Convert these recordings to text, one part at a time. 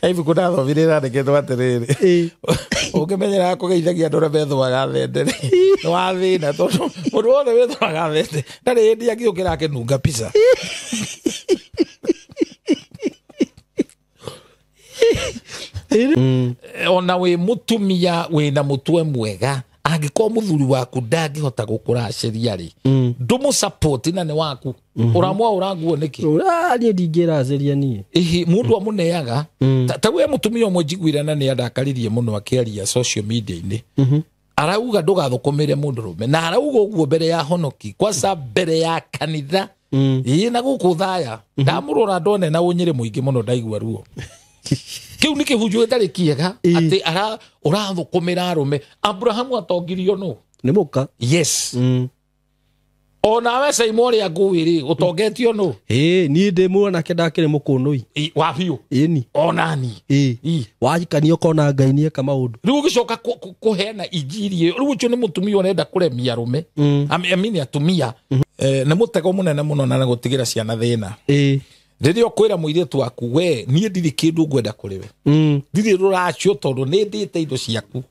Aibu kuna thovirira ndiketwo atiriri. Ungimenyera kugeithagia andu aria methwaga thende ni wathina tondu mundu wothe wethwaga thende ndari hindi agiukira akinunga pizza. Ona we mutumia wina mutwe mwega angikorwo muthuri waku ndangihota gukuraciria ri ndumu support na ni waku uramwa uranguo niki uranie ndingiraciria nie mundu amuneaga ta we mutumia umwe njiguirana ni andakaririe muno akiaria social media ini arauga ndugathukumire mundu rume na arauga uguo mbere ya honoki kwa mbere ya kanitha na guku thaya ndamurora ndone na unyire muingi muno ndaigua ruo. Kiu niki hujue ndari kiega ati urathukumira rume. Abrahamu atongirio no ni muka yes ona we Simoni aguiri utongetio no ni ndi muona kendakire mukunui wa biu ni onani wajikanio kona ngai ni eka maundu riu gicoka kuheana injiri riu ucio ni mutumia onenda kuremia rume amini atumia ni mutego munene muno na gutigira ciana thina Riri okwira muiritu waku we nie ndiri kindu ngwenda kuriwe ndiri ruracio tondu ni ndite indo ciaku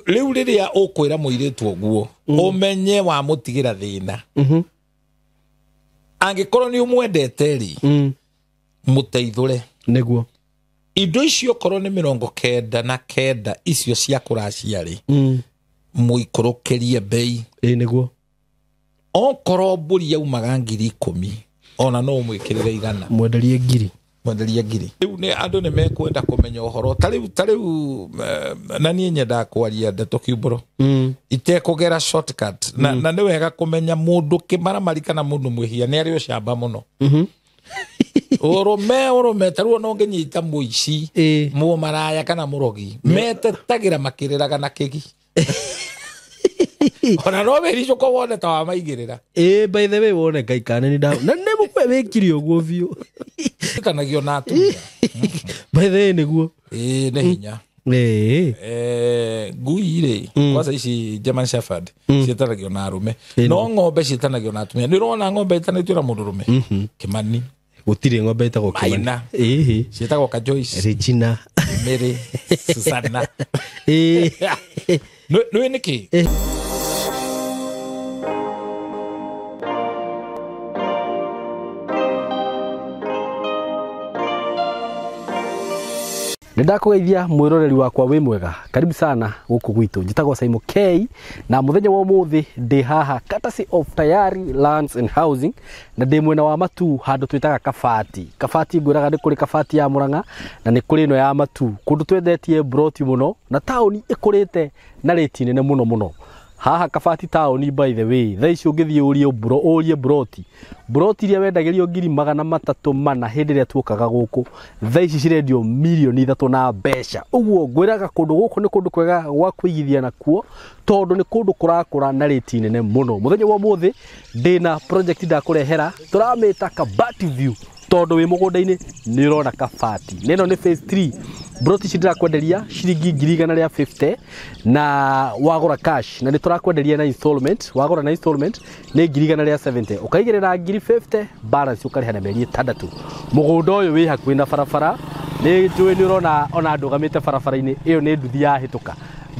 riu riria ukwira muiritu oguo umenye wa mutigira thina angikorwo ni umwendete ri muteithure niguo indo icio korwo ni 99 icio cia kuracia ri muikurukirie bei niguo okorwo mburi yaumaga 10,000 ona no mwikirire igana mwenderie ngiri riu ni andu ni mekwenda kumenya uhoro tariu na nie nyenda kwaria ndeto kiumburo itekugera shortcut na ni wega kumenya mundu kimaramari kana mundu mwihia ni ari ucamba muno urume taruo no nginyita muici mu maraya kana murogi metetagira makiriraga na kigi ona no bericho ko wone tawa maigirira by the way wone kaikane ni na ne mukwe wekiri oguo biu kanagio na atumia by the way niguo ne hinya nguire kwanza ici German Shepherd citanagio na arume no ng'ombe citanagio na atumia ni rona ng'ombe itanagio na mundu rume Kimani gutire ng'ombe itagwo Kimani cietagwo ka Joyce Regina Mary Susanna no niki Ndakugeithia mwiroreri wakwa wi mwega karibu sana guku gwitu njitagwo Simon K na muthenya wa umuthi ndi haha courtesy of Tayari Lands and Housing na ndi mwena wa Matu handu twitaga Kabati ngwiraga ndi kuri Kabati ya Murang'a na ni kuri no ya Matu kundu twendetie broti muno na tauni ikurite na rate nene muno haha Kabati tauni by the way thaa icio ngithie urie broti iria wendagirio 300,000 hindi ria tukaga guku thaa ici cirendio 3,000,000 na mbeca uguo ngwiraga kundu guku ni kundu kwega gwa kuigithia nakuo tondu ni kundu kurakura na rate nene muno muthenya wa muthi ndina project ndakurehera turamita Kabati view tondu wi mugunda-ini ni urona Kabati neno ni phase 3 broti cidira kwenderia ciringi 150 na wagura cash na ni turakwenderia na installment wagura na installment ni 170 ukaigirira 50 balance ukariha na meri 6 mugunda uyu wi hakuhi na barabara ni njui ni urona ona ndugamite barabara-ini iyo ni nduthi ya hituka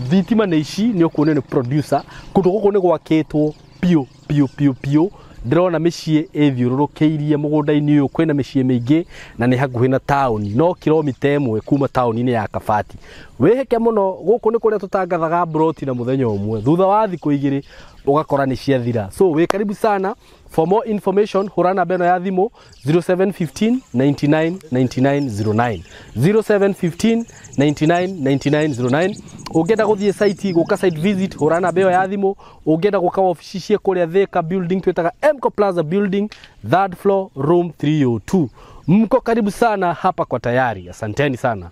thitima ni ici ni ukuone ni producer kundu guku ni gwakitwo pio ndirona micii ithiururukeirie mugunda-ini uyu kwina micii mingi na ni hakuhi na tauni no kilomita 1 kuma tauni-ini ya Kabati wiheke muno guku ni kuria tutangathaga broti na muthenya umwe thutha wa thiku 2 ugakora ni ciathira so we karibu sana. For more information hurana beno ya thimu 0715 99 9909 0715 99 9909 ungenda guthie site guka site visit hurana beno ya thimu ungenda guka office cie kuria Thika building twetaga Mco Plaza building 3rd floor room 302 mko karibu sana hapa kwa Tayari asanteni sana.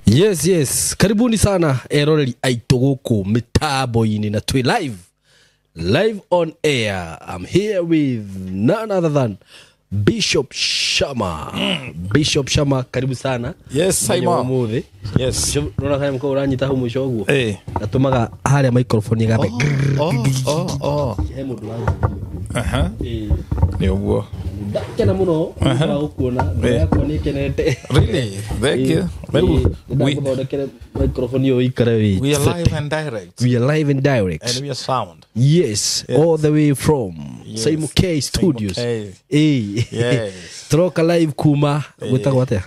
Yes karibuni sana eroreri aitu guku mitambo-ini na twi live on air. I'm here with none other than Bishop Shama. Bishop Shama karibu sana. Yes Simon. Yes. Nona kaya mko uranyita hu mwisho guo. Natumaga haria microphone gabe. Ni uguo. ndakena muno gukuona ndakwa ni kenete Really? Thank you. ndakwa microphone yo ikare wi. We are live and direct. We are live and direct. And we are sound. Yes, all the way from Saimu K Studios. Yes. Troka live kuma gwetagwo atia?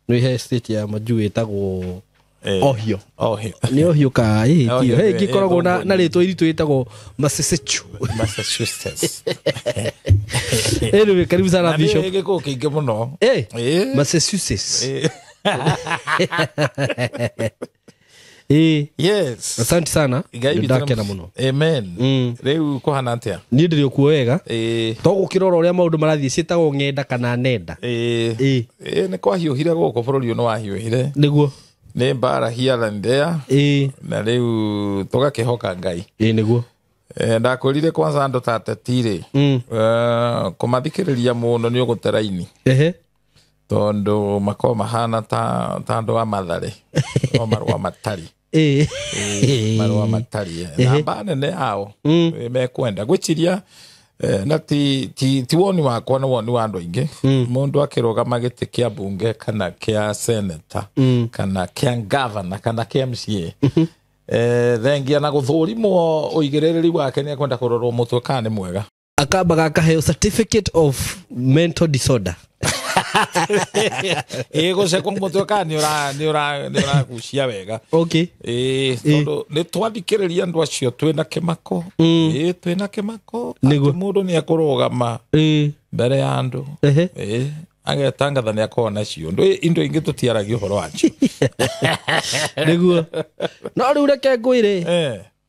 No he state ya Maju etagwo Ohio. Ohio. Ni Ohio ka tio. He gikoragwo na ritwa iritu etagwo Massachusetts. Anyway, karibu sana Bishop. Ndio giko kingi muno. Massachusetts. Yes. Asante sana. Ndakena muno. Amen. Riu kuhana atia? Ni ndirio kuo wega. To gukirora uria maundu marathie cietagwo ng'enda kana nenda. Ni kwahiuhire guko bururi no wahiuhire. Niguo. Ni mbara here and there. Na riu tugakihoka Ngai. Niguo. Ndakorire kwanza ando tatatire. Kumathikiriria muno ni uguteraini. Tondo makoma mahana ta ando wa mathare. O marwa matari. Marwa matari. Na bana ne hao. Mekwenda gwichiria na ti woni wakwa no woni wa andu aingi. Mundu akiroga magite kia bunge kana kia senator kana kia governor kana kia MCA. Thengia na guthurimo uigirereri wake ni kwenda kurorwo mutwe kana mwega. Akabaga akaheo certificate of mental disorder. Ego se kwa mutwe kana ni ura kucia wega. Okay. Tondo ni twathikiriria andu acio twina kimako. Twina kimako. Mundu ni akurugama. Mbere ya andu. Agetangatha ni akona cio indo ingi tutiaragi uhoro wacio. Niguo. No riu reke ngwire.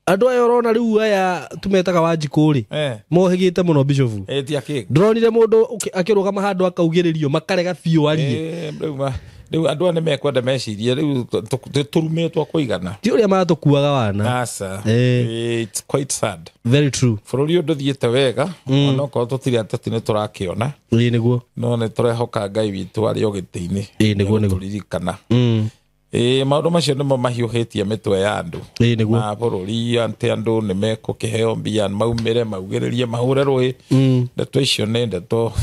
Andu ayo rona riu aya tumetaga Wanjikuri. Mohigite muno Bishop. Ti akig. Ndronire mundu akirugama handu akaugiririo makarega biu arie. Riu andu ane mekwenda mecirie riu turumetwo kuigana. Ti uria matukuaga wana. Asa. It's quite sad. Very true. Bururi undu thiete wega no ko tutiri atatine turakiona. Niguo. No ne turehoka Ngai witu ari ogitini. Niguo turirikana. Maundu macio nimo mahiuhitie mitwe ya andu. Ma bururi ante andu ni meko kiheo mbia maumire maugiririe mahure rui. Ndeto icio ni ndeto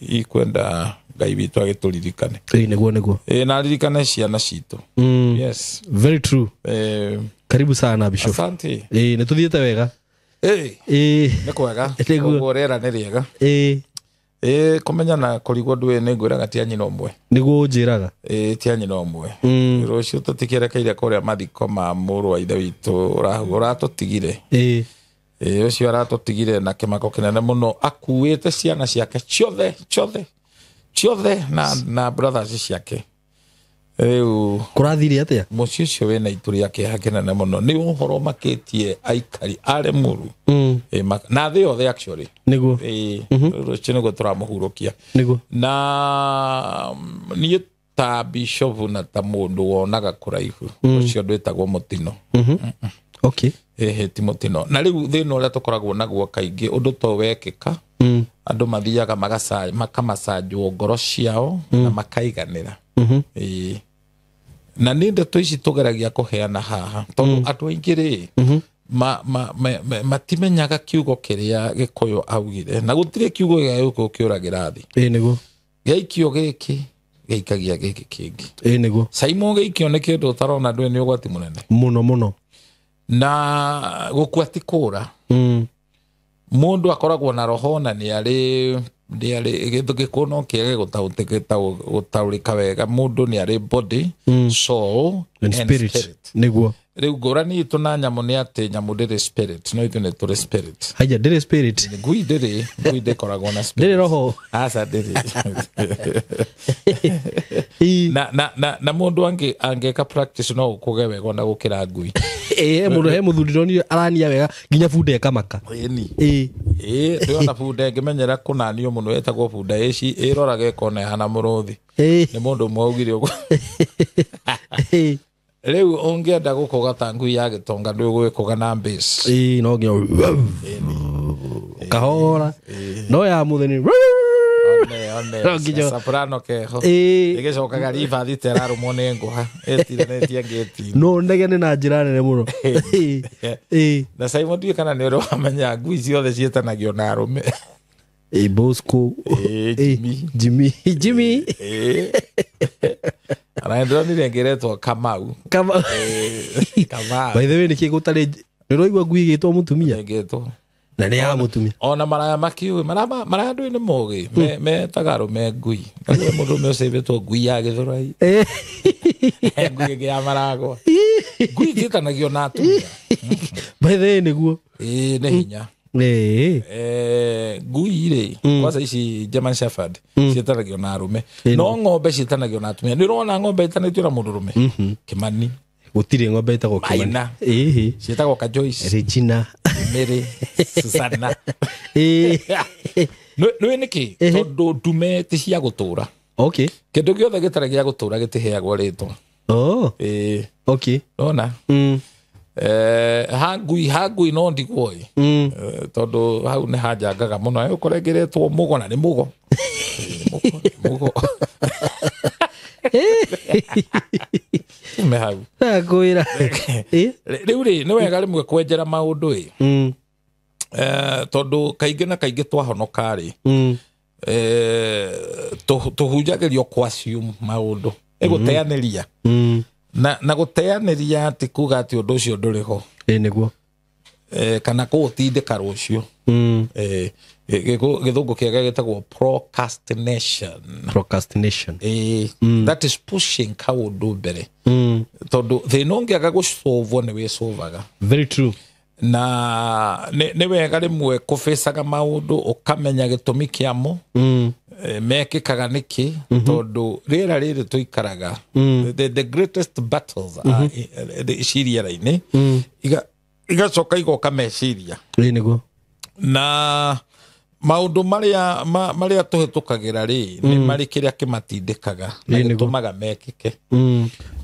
ikwenda Ngai witu agituririkane. Niguo. Na ririkane ciana citu. Yes. Very true. Karibu sana Bishop. Asante. Ni tuthiete wega. Ni kwega. Ngorera ni riega. Kumenya na kurigwo ndwe ni ngwiraga ti anyina umwe. Niguo njiraga. Ti anyina umwe. Rucio tutikerekeire kuria mathiko ma muru wa ithe witu uratutigire. Ucio aratutigire na kimako kinene muno akuite ciana ciake ciothe na brothers ciake. Kurathire atia mucio ucio wena ituri yake hakinene muno ni uhoro makitie aikari are muru na they othe actually niguo rucio ni guturamuhurukia niguo na ni ta Bishop na ta mundu wonaga kuraihu ucio ndwetagwo Mutino. Okay. Ti Mutino na riu thino ria tukoragwo naguo kaingi undu to wekika andu mathiaga makamasanjwo ngoro ciao na makaiganira. Na ni ndeto ici tugeragia kuheana haha tondu andu aingi ri matimenyaga kiugo kiria Gikuyu augire na gutire kiugo gia Gikuyu kiuragira thi. Niguo Geikio giki geikagia giki kingi. Niguo Saimo geikio ni kindu utarona ndwe ni ugwati munene muno na gukua ti kura. Mundu akoragwo na roho na ni ari gikuno kiege gutaurika wega. Mundu ni ari body, soul and spirit. Niguo riu ngurani itu na nyamu ni ati nyamu ndiri spirit no itu ni turi spirit. Haya ndiri spirit ngui ndiri koragwo na spirit. Ndiri roho asa ndiri na mundu angeka practice no kuge wega na gukira ngui. Mundu he muthuriro ni arania wega nginya bude kamaka. Tuona bude ngimenyera kunanio muno etagwo bude ici irorage kona hana muruthi. Ni mundu mwaugire ugo. Riu ungienda gukoga ta ngui ya gitonga ndu gwikoga na base. No nginya kahora no ya mutheni soprano keho igicokaga riva thiteraru mone nguha etirenetie ngeti no ndegene na njira nene muno. Na Simon ndiye kana ni ro amenya ngui ciothe cietanagio na arume. Bosco Jimmy anaendelea nirengeretwo Kamau by the way niki gutari nĩroigua ngui gĩtwo mũtumia ngetwo na nĩ ya mũtumia ona maraya makiuĩ maraya andũ nĩ mũgĩ me tagarume ngui nĩ mũndũ ũcĩbĩtwo ngui ya Gĩthũrai ngui ĩngĩ ya Maragwa ngui ĩtanagio na atumia by the way nĩguo nĩ hinya ngui rĩ kwanza ici German Shepherd ciĩtanagio na arume no ng'ombe ciĩtanagio na atumia nĩ ũrona ng'ombe ĩtanĩtio na mũndũrũme Kĩmani gũtirĩ ng'ombe ĩtagwo Kĩmani ciĩtagwo ka Joyce Regina Mary Susanna nĩ nĩkĩ tondũ ndume ti cia gũtũra okay kĩndũ gĩothe gĩtarĩ gĩa gũtũra gĩtĩheagwo rĩtwa okay nona hangui no ndigwo tondũ hau nĩ hanjangaga mũno ũkorengeretwo mũgo na nĩ mũgo me hau ngwĩra rĩu rĩ nĩ wega rĩmwe kwenjera maũndũ tondũ kaingĩ na kaingĩ twahonoka rĩ tũhunjagĩrio kwa assume maũndũ gũteanĩria na gũteanĩria atĩ kuga atĩ ũndũ ũcio ndũrĩ ho nĩguo kana kũũtindĩka rũciũ gĩthũngũ kĩega gĩtagwo procrastination that is pushing kaũndũ mbere tondũ thĩna ũngĩaga gũcovwo nĩ wĩcovaga very true na nĩ wega rĩmwe kũbĩcaga maũndũ ũkamenya gĩtũmi kĩamo mekĩkaga nĩkĩ tondũ rĩera rĩrĩ tũikaraga the greatest battles ciriera-inĩ igacoka igoka meciria nĩguo na maũndũ marĩa tũhĩtũkagĩra rĩ nĩ marĩ kĩrĩa kĩmatindĩkaga na gĩtũmaga mekĩke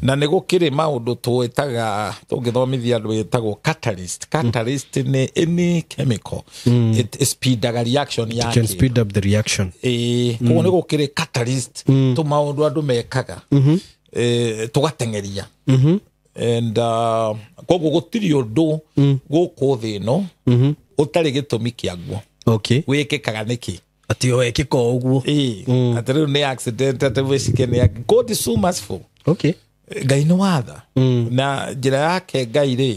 na nĩ gũkĩrĩ maũndũ twĩtaga tũngĩthomithia andũ wĩtagwo catalyst nĩ any chemical it speedaga reaction yake can speed up the reaction koguo nĩ gũkĩrĩ catalyst tũmaũndũ andũ mekaga tũgateng'eria and koguo gũtirĩ ũndũ gũkũ thĩ ĩno ũtarĩ gĩtũmi kĩaguo wĩkĩkaga nĩkĩ atĩ wekĩka ũguo atĩ rĩu nĩ accident atĩ wĩcike nĩ God is so merciful Ngai nĩ watha na njĩra yake Ngai rĩ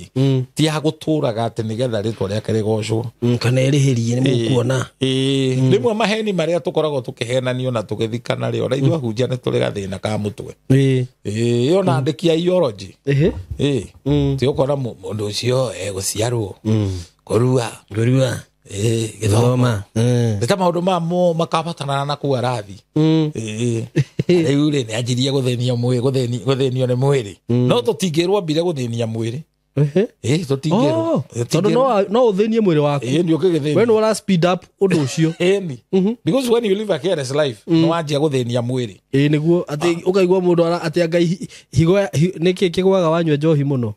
ti ya gũtũraga atĩ nĩgetha rĩtwa rĩake rĩgocwo kana erĩhĩrie nĩ mũkuona rĩmwe maheni marĩa tũkoragwo tũkĩhenanio na tũgĩthikana rĩo na ithuĩ ahunjia nĩ tũrĩ gathĩna ka mũtwe ona andĩki a theology ti ũkora mũndũ ũcio egũciarwo kũrua gĩthoma nĩta maũndũ mamo makabatana na kuo arathi rĩu rĩ nĩ anjirie gũthĩnio nĩ mwĩrĩ no tũtingĩrwo mbire gũthĩnia mwĩrĩ tondũ no ũthĩnie mwĩrĩ waku we nĩ ũra speed up ũndũ ũcio because when you live a careless life no wanjia gũthĩnia mwĩrĩ nĩguo atĩ ũkaigua mũndũ atĩ Ngai higo nĩkĩ kĩgwaga wanyua njohi mũno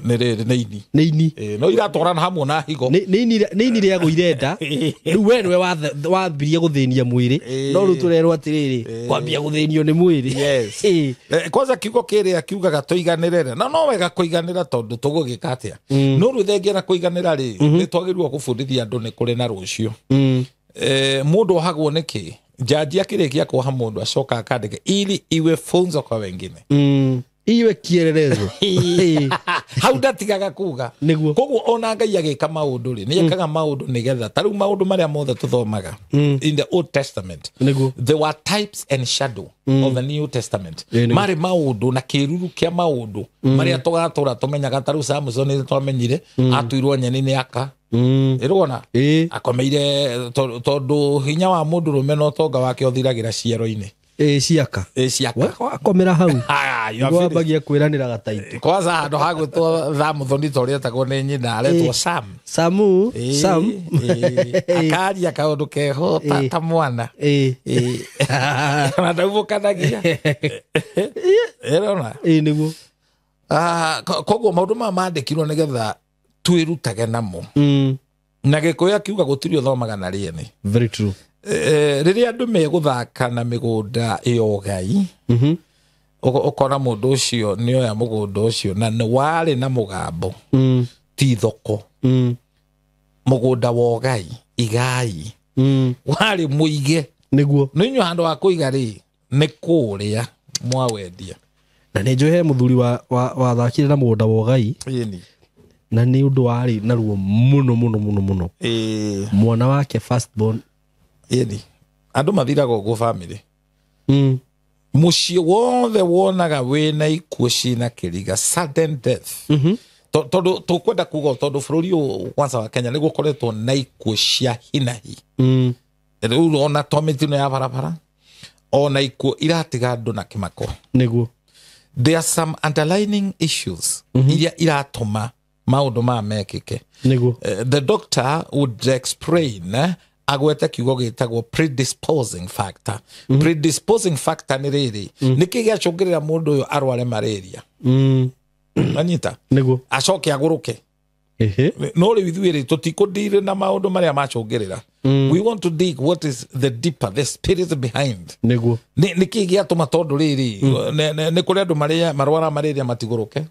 nĩ ini no iratwarana hamwe na higo nĩ ini rĩagũire nda rĩu we nĩwe wambirie gũthĩnia mwĩrĩ no rĩu tũrerwo atĩrĩrĩ kwambia gũthĩnio nĩ mwĩrĩ kwanza kiugo kĩrĩa kiugaga tũiganĩre no wega kũiganĩra tondũ tũgũgĩka atĩa no rĩu thengia na kũiganĩra rĩ nĩ twagĩrĩirwo gũbundithia andũ nĩ kũrĩ na rũciũ mũndũ ohagwo nĩkĩ jaji akĩrĩkia kuoha mũndũ acoka akandĩke ili iwe funzo kwa wengine iwe kielelezo hau ndatigaga kuga koguo ona Ngai agĩka maũndũ rĩ nĩ ekaga maũndũ nĩgetha ta rĩu maũndũ marĩa mothe tũthomaga in the Old Testament there were types and shadow of the New Testament marĩ maũndũ na kĩruru kĩa maũndũ marĩa tũgatũra tũmenyaga ta rĩu Samson nĩ twamenyire atuirwo nyeni-inĩ aka ĩrũona akomeire tondũ hinya wa mũndũrũme no tonga wake ũthiragĩra ciero-inĩ ciaka akomera hau ngwambagia kwĩranĩra gataitũ kwanza handũ hagwĩtwo Thamuthoni torĩa etagwo nĩ nyina aretwo Sam akaria kaũndũ keho ta mwana na ndaumũkanagia ĩrona nĩguo koguo maũndũ maya mandĩkirwo nĩgetha twĩrutage namo na Gĩkũyũ akiuga gũtirĩ ũthomaga na rĩene very true rĩrĩa andũ megũthaka na mĩgũnda ĩyo Ngai ũkona mũndũ ũcio nĩoya mũgũnda ũcio na nĩ warĩ na mũgambo ti thoko mũgũnda wa Ngai igai warĩ mũige nĩguo nĩ inyuĩ handũ wa kũiga rĩ nĩ kũrĩa mwawendia na nĩ njũĩ he mũthuri wathakire na mũgũnda wa ũgai ĩni na nĩ ũndũ warĩ na ruo mũno mwana wake first born ĩni andũ mathiraga ũguo family mũciĩ wothe wonaga wĩna ikuũ ciĩna kĩriga sudden death tondũ tũkwenda kuga tondũ bũrũri ũyũ kwanza wa Kenya nĩ gũkoretwo na ikuũ cia hinahi rĩu ona to mĩtino ya barabara ona ikuũ iratiga andũ na kĩmako nĩguo there are some underlining issues iria iratũma maũndũ maya mekĩke nĩguo the doctor would explain agwete kiugo gĩtagwo predisposing factor predisposing factor nĩ rĩrĩ nĩkĩ gĩacũngĩrĩra mũndũ ũyũ arware malaria anyita nĩguo acoke agũrũke no rĩu ithuĩ rĩ tũtikũndire na maũndũ marĩa macũngĩrĩra we want to dig what is the deeper the spirit behind nĩguo nĩkĩ gĩatũma tondũ rĩrĩ nĩ kũrĩ andũ marĩa marwara malaria matigũrũke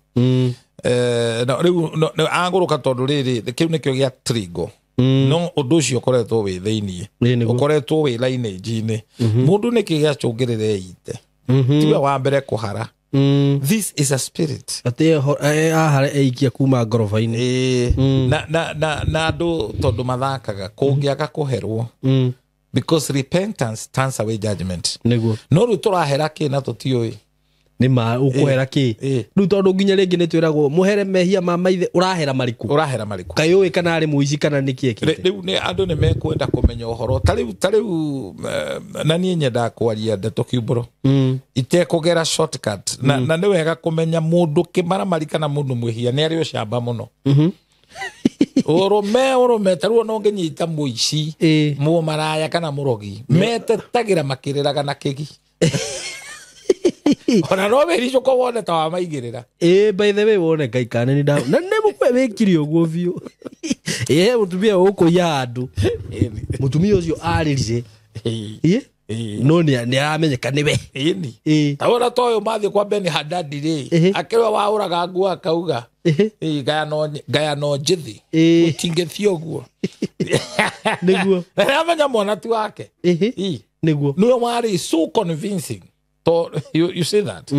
rĩu agũrũka tondũ rĩrĩ kĩu nĩkĩo gĩa trigo no ũndũ ũcio ũkoretwo wĩ thĩiniĩ ũkoretwo wĩ lineage-inĩ mũndũ nĩkĩ gĩacũngĩrĩra eite tiwe wa mbere kũhara this is a spirit ate ahare eikia kuma ngoroba-inĩ na andũ tondũ mathakaga kũngĩaga kũherwo because repentance turns away judgment nĩguo no rĩu tũrahera kĩ na tũtiũĩ nĩ ma ũkũhera kĩ rĩu tondũ nginya rĩngĩ nĩ twĩragwo mũhere mehia ma maithe ũrahera marĩkũ kaĩ ũĩ kana arĩ mũici kana nĩ kĩekĩte rĩu nĩ andũ nĩ mekwenda kũmenya ũhoro ta rĩu na niĩ nyendaga kwaria ndeto kiumbũro itekũgera shortcut na nĩ wega kũmenya mũndũ kĩmaramari kana mũndũ mwĩhia nĩ arĩ ũcamba mũno ũrũme tarũo no ngĩnyita mũici mũmaraya kana mũrogi metetagĩra makĩrĩraga na kĩgi ona no wĩricũ ko wone ta wa maigĩrĩra by the way wone ngaikane ni na nĩ mũkwe wĩkire ũguo biũ mũtumia ũkũiya andũ mũtumia ũcio arĩrire no nĩ aramenyeka nĩwe ta wona ta ũyũ mathiĩ kwa Ben Hadad rĩ akĩrwa waũraga nguo akauga ngayano njĩthĩ ũtingĩthiĩ ũguo nĩguo amenya mwana ti wake nĩguo nĩwe warĩ so convincing. You say that?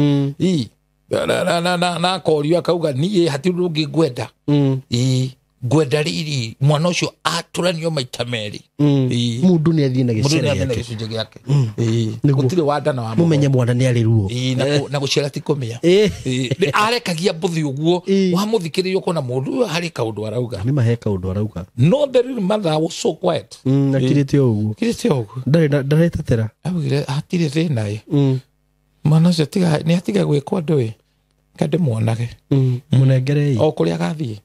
Na korio akauga niĩ hatirĩ ũngĩ ngwenda. Ngwenda riri mwana ũcio atũranio maita merĩ. Mũndũ nĩ athiĩ na gĩcunjĩ gĩake. Gũtirĩ wanda na wa mũmenye mwana nĩ arĩ ruo. Na gũciara ti kũmĩa. Arekagia mbuthi ũguo wamũthikĩrĩria ũkona mũndũ ũyũ harĩ kaũndũ arauga. Nĩ mahe kaũndũ arauga. No the real mother was so quiet. Akirĩte ũguo. Ndaretetera. Augire hatirĩ thĩna mwana ũcio nĩ atiga gwĩkwo ndũĩ kande muonage mũnengerei o kũrĩa agathiĩ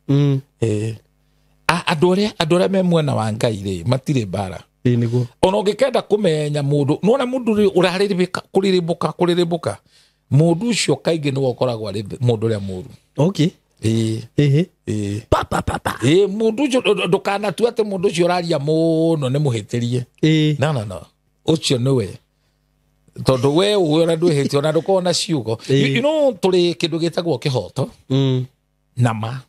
andũ arĩa me mwena wa Ngai rĩ matirĩ mbara nĩguo ona ũngĩkenda kũmenya mũndũ nona mũndũ ũrarĩrĩbĩka kũrĩrĩbũka mũndũ ũcio kaingĩ nĩwe ũkoragwo arĩ mũndũ ũrĩa mũũru mũndũ ũcio ndũkanatua atĩ mũndũ ũcio ũraria mũno nĩ mũhĩtĩrie no ũcio nĩwe tondũ we ũra ndwĩhĩtie ona ndũkorwo na ciugo you know tũrĩ kĩndũ gĩtagwo kĩhoto nama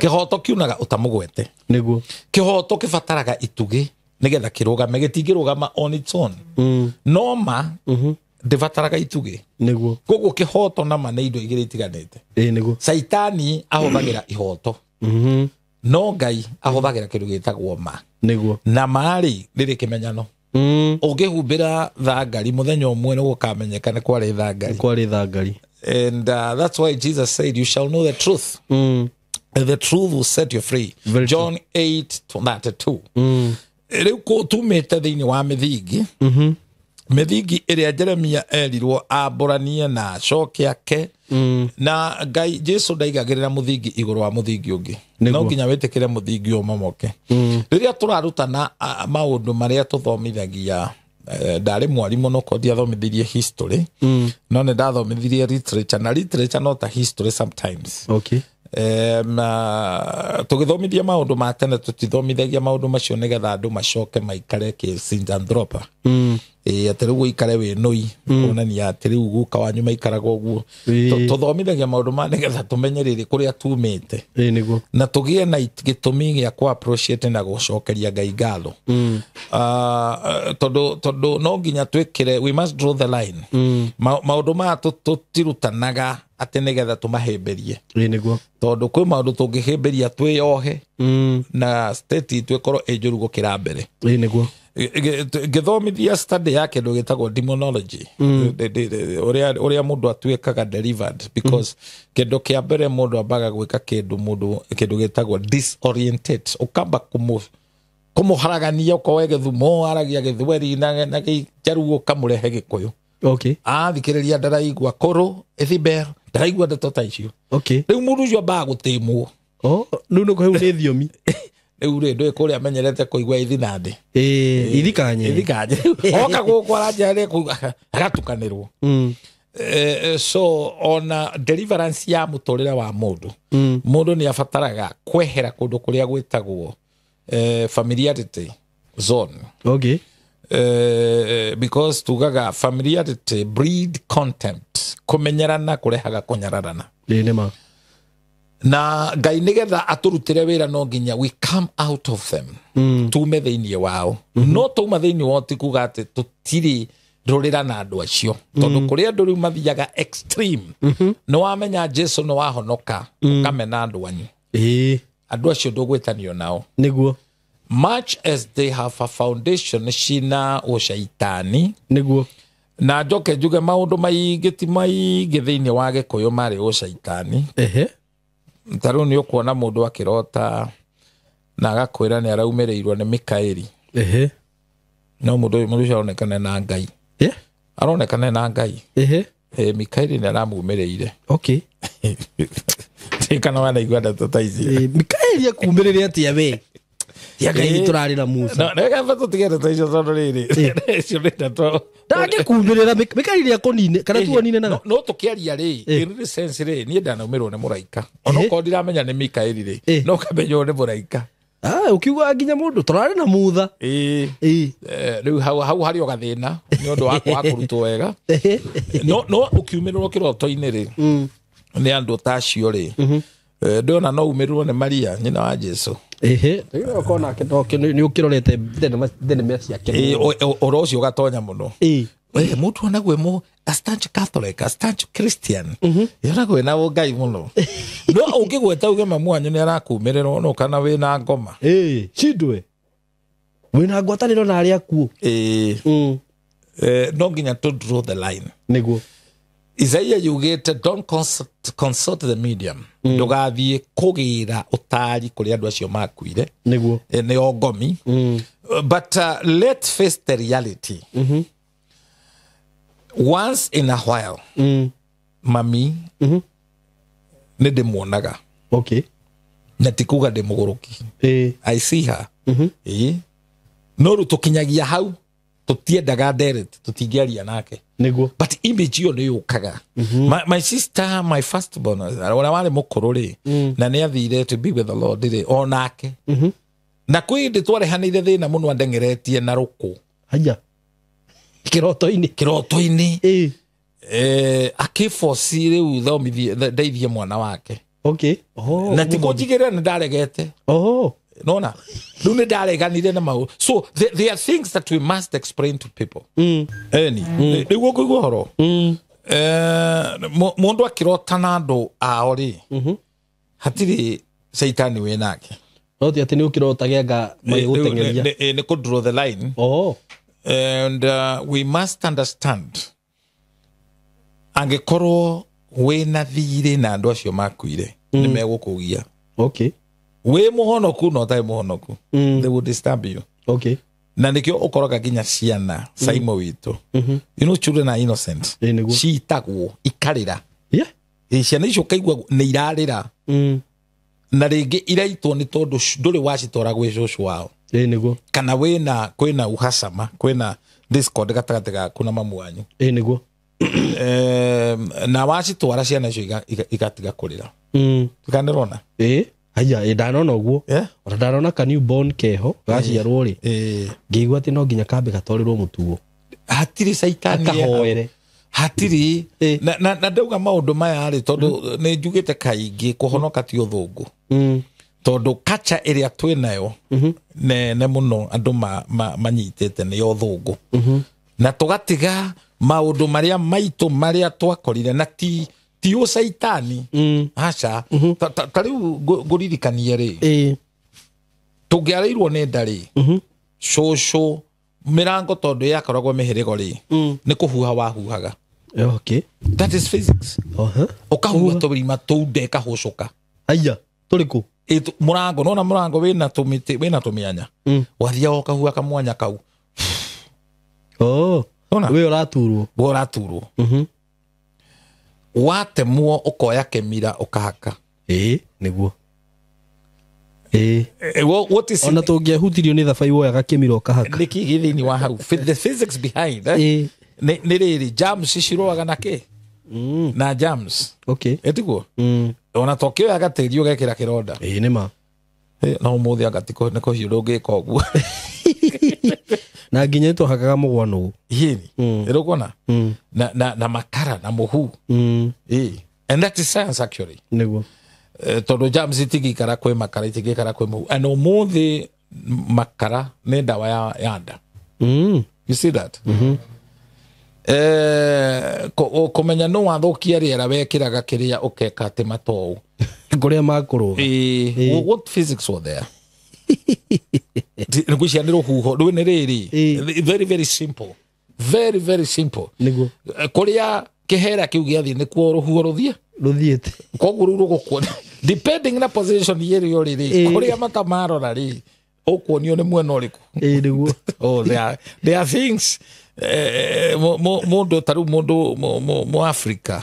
kĩhoto kiunaga ũtamũgwete nĩguo kĩhoto kĩbataraga itugĩ nĩgetha kĩrũgame gĩtingĩrũgama on its own no ma ndĩbataraga itugĩ nĩguo koguo kĩhoto nama nĩ indo igĩrĩ itiganĩte nĩguo Saitani ahũthagĩra ihoto no Ngai ahũthagĩra kĩndũ gĩtagwo ma nĩguo na marĩ rĩrĩ kĩmenyano ũngĩhumbĩra thangari mũthenya ũmwe nĩ gũkamenyeka nĩ kwarĩ thangari and that's why Jesus said you shall know the truth and the truth will set you free. John 8:32 rĩu tumĩte thĩinĩ wa mĩthingi mĩthingi ĩrĩa Jeremia erirwo ambũranie na acoke ake na Ngai Jesu ndaigagĩrĩra mũthingi igũrũ wa mũthingi ũngĩ no nginya wĩtĩkĩre mũthingi ũmomoke rĩrĩa tũrarutana maũndũ marĩa tũthomithagia ndarĩ mwarimũ no ndiathomithirie history no nĩ ndathomithirie literature na literature not a history sometimes tugithomithia maundu ma tene tutithomithagia maundu macio nigetha andu macoke maikare Sinjandropa ati riu ikare we noi kuonania ati riu guka wanyu maikaraga uguo tuthomithagia maundu ma nigetha tumenye riri kuria tumite niguo na tugie na gitumi gia ku appreciate na gucokeria Ngai ngatho tondu no nginya twikire, we must draw the line maundu ma tutirutanaga ati nigetha tumahemberie niguo tondu kwi maundu tungihimberia twiyohe na state twikorwo injuru gukira mbere niguo githomithia study ya kindu gitagwo demonology uria mundu atuikaga delivered because kindu kia mbere mundu ambaga gwika kindu gitagwo disorientate ukamba kumuharagania ukowe githumo aragia githweri na gijaruo kamurehe gikuyu thikiriria ndaraigua kuru ethiber ndaraigua ndeto ta icio riu mundu ucio ambaga gutimwo riu nuko heu ni thiomi riu ri ndui kuria amenyerete kuigua ithinandi ithikanye oka guku aranja agatukanirwo so ona deliverance ya muturire wa mundu ni afataraga kwehera kundu kuria gwitagwo familiarity zone because tugaga familiarity breed contempt kumenyerana kurehaga kunyararana nima na Ngai nigetha aturutire wira no nginya we come out of them tume thiini wao no tuma thiini wao tikuga ati tutiri rurira na andu acio tondu kuri andu riu mathiaga extreme no wamenya Jesu no wahonoka ukamena andu anyu andu acio ndugwitanio nao niguo much as they have a foundation cina ushaitani niguo na njoke njuge maundu maingĩ thiini wa gikuyu mari ushaitani taru ni ukuona mundu akirota na agakwira ni araumirirwo ni Mikaeli no mundu ucio aronekana na Ngai aronekana na Ngai Mikaeli ni aramumirire tikana wana igwada totaizi Mikaeli akumiriria atia we ya Ngai turari na Musa na gaba tutigere taizo tondu riri cio nda to ndage kumbirira Mikaeli akonine kana tuonine naga no tukiaria ri in sense ri ni ndanaumirwo ni muraika ono ko ndiramenya ni Mikaeli ri no kamenyo ni muraika ukiuga nginya mundu turari na mutha riu hau hari ogathina ni undu wa kurutwo wega no ukiumirwo kiroto-ini ri ni andu tacio ri ndona no umirwo ni Maria nyina wa Jesu riu kona kidoke ni ukirorete thenema ciake orocio ugatonya muno mutu anagwe mu a staunch Catholic, a staunch Christian yanagwe na Ngai muno no ungigweta uge mamu anyu ni arakumirira no kana wina ngoma chidwe wina ngwataniro na aria kuo no nginya to draw the line niguo Isaiah yugete don't consult the medium ndugathie kugira utari kuri andu acio makuire niguo ni ogomi but let's face the reality once in a while mami ni ndimuonaga na tikuga ndimuguruki I see her no rutukinyagia hau tutiendaga direct tutingiaria nake niguo but image yo ni yukaga my sister my firstborn wala wale mukuru ri na ni athire to be with the Lord ri onake na kwindi twarehanire thina muno andengeretie na ruku haya kiroto-ini akifosi riu thomithie ndeithie mwana wake na tikujigire ni ndaregete nona riu ni ndareganire na mau so there are things that we must explain to people niguo kuigua horo mundu akirota na andu ao ri hatiri shaitani we nake no ti ati ni ukirota genga magigutengeria ni ku draw the line and we must understand angekorwo wina thiri na andu acio makuire ni megukugia we muhonoku no tai muhonoku they will disturb you na nikio ukoroga ginya ciana saimo witu you know children are innocent ciitagwo ikarira ciana icio kaigua ni irarira na ringi iraitwo ni tondu nduri wacitora gwi cucu wao niguo kana kwina uhasama kwina discord gatagati gaku na mamu wanyu niguo na wacitwara ciana icio igatiga kurira tukanirona aya ndanona uguo ona ndarona ka newborn keho gaciarwo ri ngigua ati no nginya kambe gatorirwo mutugo hatiri saitani akahoere hatiri na ndauga maundu maya ri tondu ni njugite kaingi kuhonoka ti uthungu tondu kacha iria twinayo ne muno andu manyitite ni uthungu na tugatiga maundu maria maitu maria twakorire na ti o saitani acha tariu nguririkanie ri tungiareirwo ni ndari shosho mirango tondu yakoragwo mihirigo ri ni kuhuha wahuhaga okay that is physics ukahuha tubirima tude kahucuka aya turiku murango nona murango wina tumiti wina tumianya wathia ukahuha kamwanya kau we uraturwo watemwo ukoya kemira ukahaka niguo what is ona tungihutirio ni thabai woyaga kemira ukahaka niki githini wa hau the physics behind ni riri germs ciroaga na ke na germs okay etiguo ona tokioyaga tiri ugekira kironda nima no muthi agatiko ne kohiuro ngika uguo na nginya tuhakaga mugwa nugu hini irukona na makara na muhu and that is science actually niguo tondu germs itigikara kwe makara itigikara kwe muhu and umuthi makara ni dawa ya nda you see that kumenya no wathukia riera wekiraga kiria ukeka ati matou kuria makuru what physics were there nigucia ni ruhuho rwi ni riri very very simple very simple niguo kuria kihera kiu giathi ni kuo ruhuho ruthiete koguo rugukuona depending na position yeri yo riri kuria matamarora ri ukuonio ni mwena uriku niguo there are things mundu taru mundu mu Africa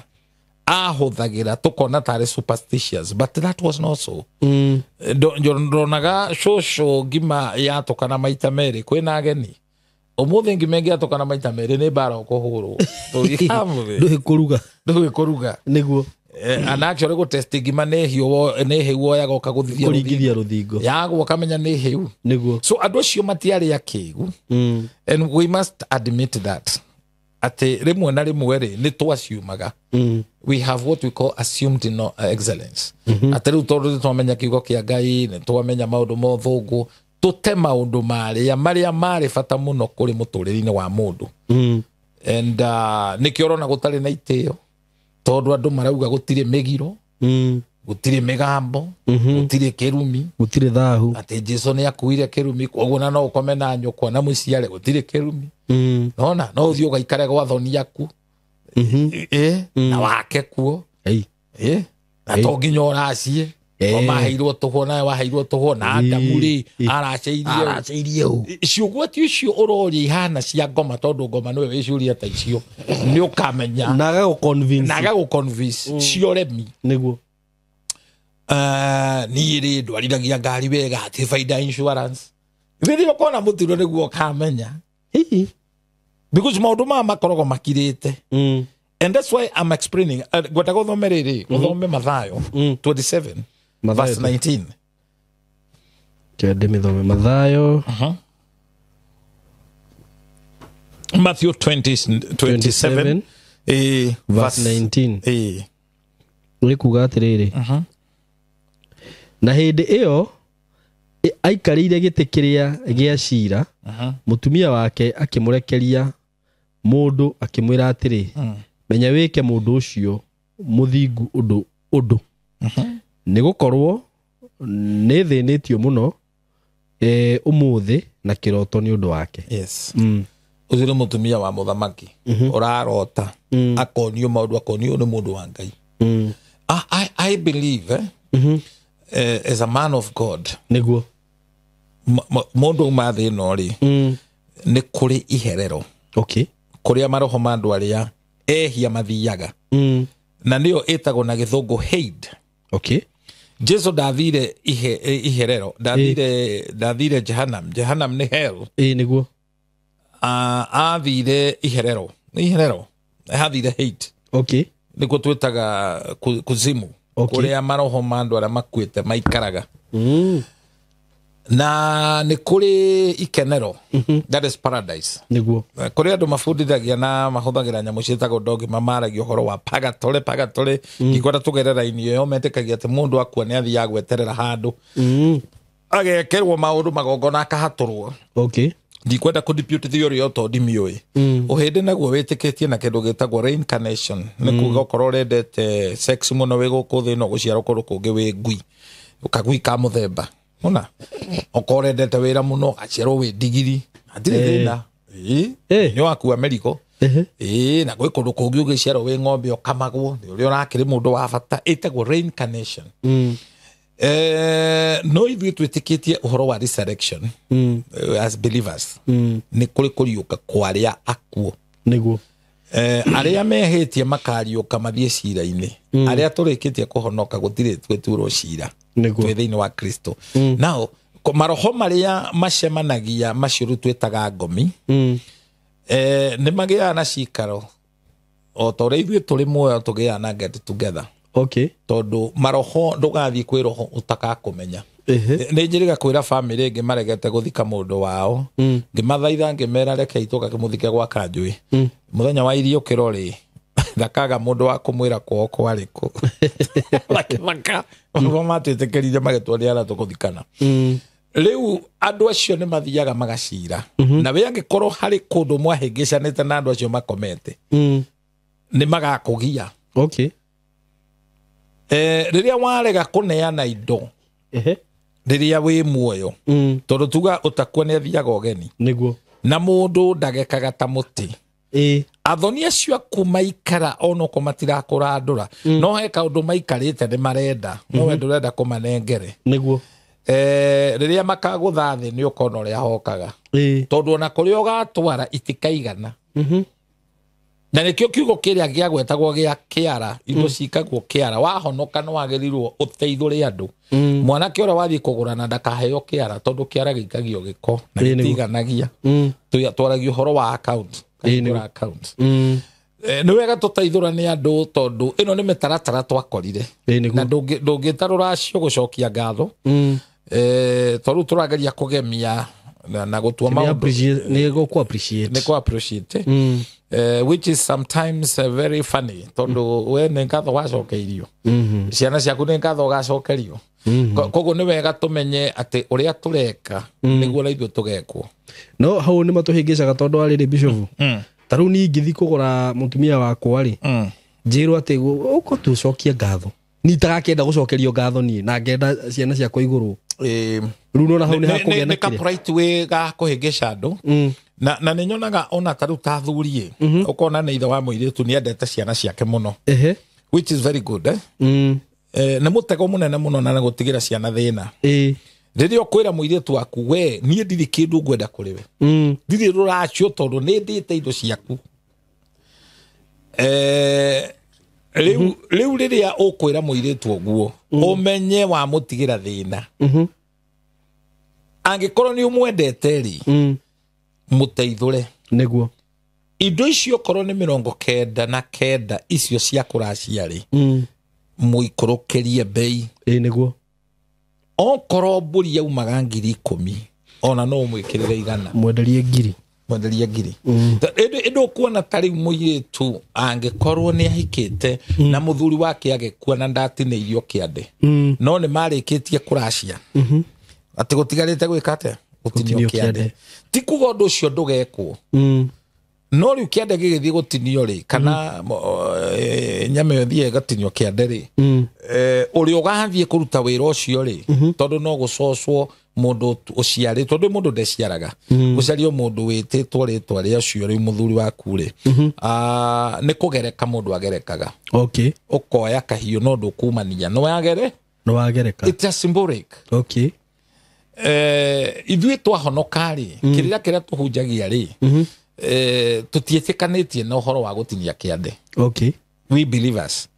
ahuthagira tukona tari superstitious but that was not so ndonaga shosho ngima yatukana maita meri kwina ageni umuthi ngima yatukana maita meri ni bara ukuhurwo nduhi kuruga niguo and actually go test ngima ne hiu woyaga ukaguthithia ruthingo yago ukamenya ni hiu niguo so andu acio matiari akigu and we must admit that ati rimwe na rimwe ri ni twasiumaga we have what we call assumed excellence ati riu tondu twamenya kiugo kia Ngai ni twamenya maundu mothungu tute maundu maria mari bata muno kuri muturiri-ini wa mundu and nikiorona gutari na itio tondu andu marauga gutire migiro gutire migambo gutire kirumi gutire thahu ati Jesu ni akuire kirumi koguo na no ukome na nyukwa na muciare gutire kirumi nona no uthio gaikare gwa thoni yaku na wake kuo na to nginya uracie maheirwo tuho na waheirwo tuho na Adamu ri araceirie ciugo ti cio urori ihana cia ngoma tondu ngoma niwe wiciuria ta icio ni ukamenya naga convince cio remi niguo ni ri ndwariragia ngari wega ati faida insurance video kona mutiro niguo kamenya because maundu makoragwo makirite and that's why I'm explaining gwata guthomerere guthome Mathayo 27 verse 19 kende mithome Mathayo Matthew 27 verse 19 urikuga atiriri na hindi iyo aikarire giti kiria gia cira mutumia wake akimurekeria mundu akimwira atiri menya wike mundu ucio muthingu undu ni gukorwo ni thinitio muno umuthi na kiroto ni undu wake yes uzire mutumia wa muthamaki urarota akonio maundu akonio ni mundu wa Ngai I believe as a man of God niguo mundu mathi no ri ni kuri iherero okay kuria maroho mandu aria ehia mathiaga na nio etagwo na githungu hate okay Jesu ndathire iherero ndathire Jehannam ni hell niguo athire iherero hathire hate Okay. niko twetaga kuzimu kuria maroho mandu ara makwite maikaraga na ni kuri ikenero that is paradise niguo kuri andu mafundithagia na mahuthagira nyamu cietagwo ndogi mamaragia uhoro wa pagatore gikwenda tugerera ini yo metikagia ati mundu akua ni athia gweterera handu agekerwo maundu magongona akahaturwo. Okay. Ndikwenda kudipute theory yo to ndimioi uhinde naguo witikitie na kindu gitagwo reincarnation ni kuga ukorwo rendete sex muno wi guku thi no guciara kundu kungi wi ngui ukagui ka muthemba ona ukorwo rendete wira muno aciarwo wi ndigiri atire thina ni waku America na gwi kundu kungi ugiciarwo wi ng'ombe ukamagwo ni uri urakiri mundu wa bata itagwo reincarnation. No ithuĩ twĩtĩkĩtie uhoro wa resurrection as believers ni kuri kuriuka kwa aria akuo niguo aria mehĩtie makariuka mathie cira-inĩ aria tũrĩkĩtie kuhonoka gũtirĩ twĩturwo cira twĩ thĩinĩ wa Kristo. Now maroho maria macemanagia macio twĩtaga ngomi nĩ magĩaga na cikaro o ta ũrĩa ithuĩ tũrĩ muoyo tũgĩaga na get together. Okay. Tondu maroho ndugathie kwi roho utakakumenya ni njiriga kwira family ngi maregete guthika mundu wao ngimathaitha ngimera reke ituka kimuthike gwa kanjui muthenya wa irio kirori thakaga mundu wa kumwira kwao kwariku lakaka ngo matitekerire magetwaria ara tukuthikana riu andu acio ni mathiaga magacira na we angikorwo hari kundu mwahingicanite na andu acio makomete ni magakugia. Okay. Riria warega kuneana indo riria wi muoyo tondu tuga utakua ni athiaga ogeni niguo na mundu ndagekaga ta muti athoni acio aku maikara onoko matirakurandura no he kaundu maikarite ni marenda no we ndurenda kumanengere niguo riria makagutha thi ni ukona uria hokaga tondu ona kuria ugatwara itikaigana na nikio kiugo kiria giagwetagwo gia kiara indo cikagwo kiara wahonoka no wagerirwo uteithuri andu mwanake ora wathie kugurana ndakaheo kiara tondu kiara gikagio giko na gitiganagia twaragia uhoro wa account ni wega tuteithura ni andu tondu ino ni mitaratara twakorire na ndungitarura acio gucokia ngatho tondu turageria kugemia na gutua maundu ni go appreciate which is sometimes very funny tondu we ne ngatho wacokeirio ciana ciaku ne ngatho gacokerio koguo ni wega tumenye ati uria tureka niguo na ithuĩ tugekwo no hau ni matuhingicaga tondu ari bishop taru ni ngithi kugura mutumia wakwa ri njirwo ati uko tucokie ngatho ni tagakenda gucokerio ngatho ni na ngenda ciana ciakwa iguru runo na hau ni hakugena ni kapright we ga kuhingica andu na ninyonaga ona taru tathurie ukona ni ithe wa muiritu ni endete ciana ciake muno which is very good na mutego munene muno na gutigira ciana thina riria ukwira muiritu waku we nie ndiri kindu ngwenda kuri we ndiri ruracio tondu ni ndite indo ciaku riu riria ukwira muiritu oguo umenye wa mutigira thina angikorwo ni umwendete ri muteithure niguo indo icio korwo ni 99 icio cia kuracia ri muikurukirie bei niguo okorwo mburi yaumaga 10,000 ona no mwikirire igana mwenderie ngiri endo kuona tari muiritu angikorwo ni ahikite na muthuri wake agekua na ndatineirio kiande no ni marikitie kuracia ati gutigarite gwikate gutinio kiande ti kuga undu ucio ndugekwo no riu kiande gigithie gutinio ri kana nyame thie gatinio kiande ri uri ugathie kuruta wira ucio ri tondu no gucocwo mundu uciari tondu mundu ndeciaraga gucario mundu wititwo ritwa ria ucio ri muthuri waku ri ni kugereka mundu agerekaga okay ukoya kahiu no ndukumania no wagereka it's a symbolic okay ithuĩ twahonoka rĩ kĩrĩa tuhunjagia rĩ tutiĩtĩkanĩtie na ũhoro wa gũtinia kĩande okay we believers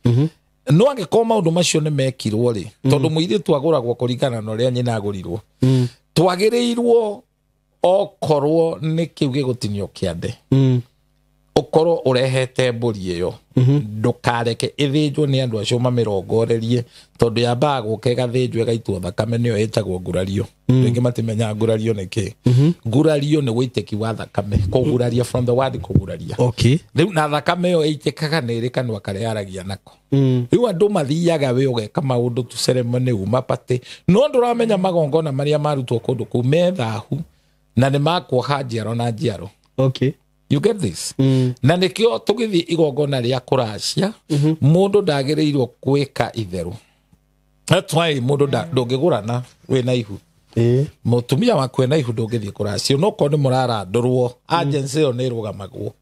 no angĩkorwo maũndũ macio nĩ mekirwo rĩ tondũ mũirĩtu agũragwo kũringana na ũrĩa nyina agũrirwo twagĩrĩirwo okorwo nĩ kĩu gĩgũtinio kĩande ukoro urehete mburi iyo ndukareke ithinjwo ni andu acio mamirongorerie tondu yambaga guka igathinjwo igaitwo thakame niyo itagwo ngurario ringi matimenya ngurario niki ngurario ni witeki wa thakame kuguraria from the word kuguraria riu na thakame iyo itekaga ni iri kanwa karia aragia nako riu andu mathiaga we ugeka maundu tu ceremony uma pate no nduramenya magongona maria marutwo kundu kuu methahu na ni makwoha njiaro na njiaro. You get this? Na nikio tugithi igongona ria kuracia mundu ndagirirwo kwika itheru. That's why mundu ndungigurana we na ihu. Mutumia wakwe na ihu ndungithi kuracia no ko ni murara ndurwo agency yo ni rugamagwo.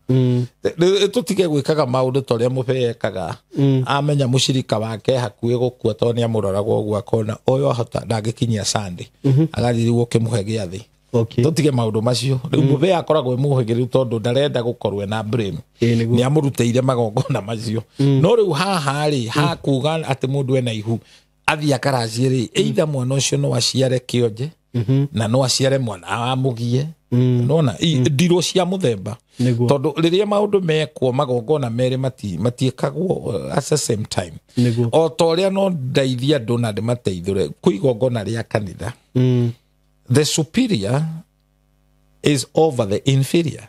Tutige gwikaga maundu toria mubekaga amenya mushirika wake hakuwe gukua to ni amuroragwo gwa kona oyo hota ndagikinyia Sunday agarirwo kimuhe giathi. Tutige maundu macio riu mube akoragwo muhegeri tondu ndarenda gukorwe na blame ni amuruteire magongona macio no riu haha ri hakuga ati mundu ena ihu athi akaracie ri either mwana ucio no aciare kionje na no aciare mwana amugie nona ndiro cia muthemba tondu riria maundu mekwo magongona meri matiekagwo at the same time o toria no ndaithia andu na ndimateithure kuigongona ria kanitha. The superior is over the inferior.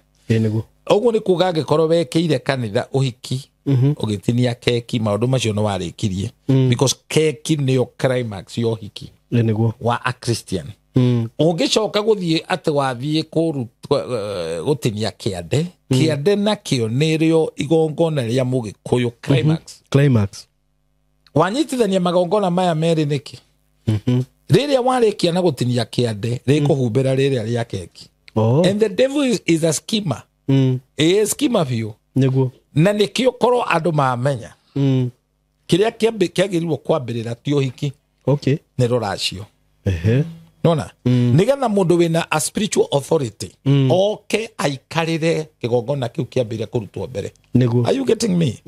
Oguo ni kuga angĩkorwo wekeire kanitha uhiki ugitinia keki maundu macio no warikirie because keki nĩyo climax yo hiki wa a Christian. Ungicoka guthie ati wathie gutinia kiande nakio nĩrĩo igongona ria Mũgĩkũyũ climax wanyitithania magongona maya meri niki riria warikia na gutinia kiande rikuhumbira riria ria keki. And the devil is a schemer. Is schema view na nikio korwo andu mamenya kiria kiagirirwo kwambirira ti uhiki ni ruracio nona nigetha mundu wina a spiritual authority aikarire kigongona kiu kiambirira kurutwo mbere. Are you getting me?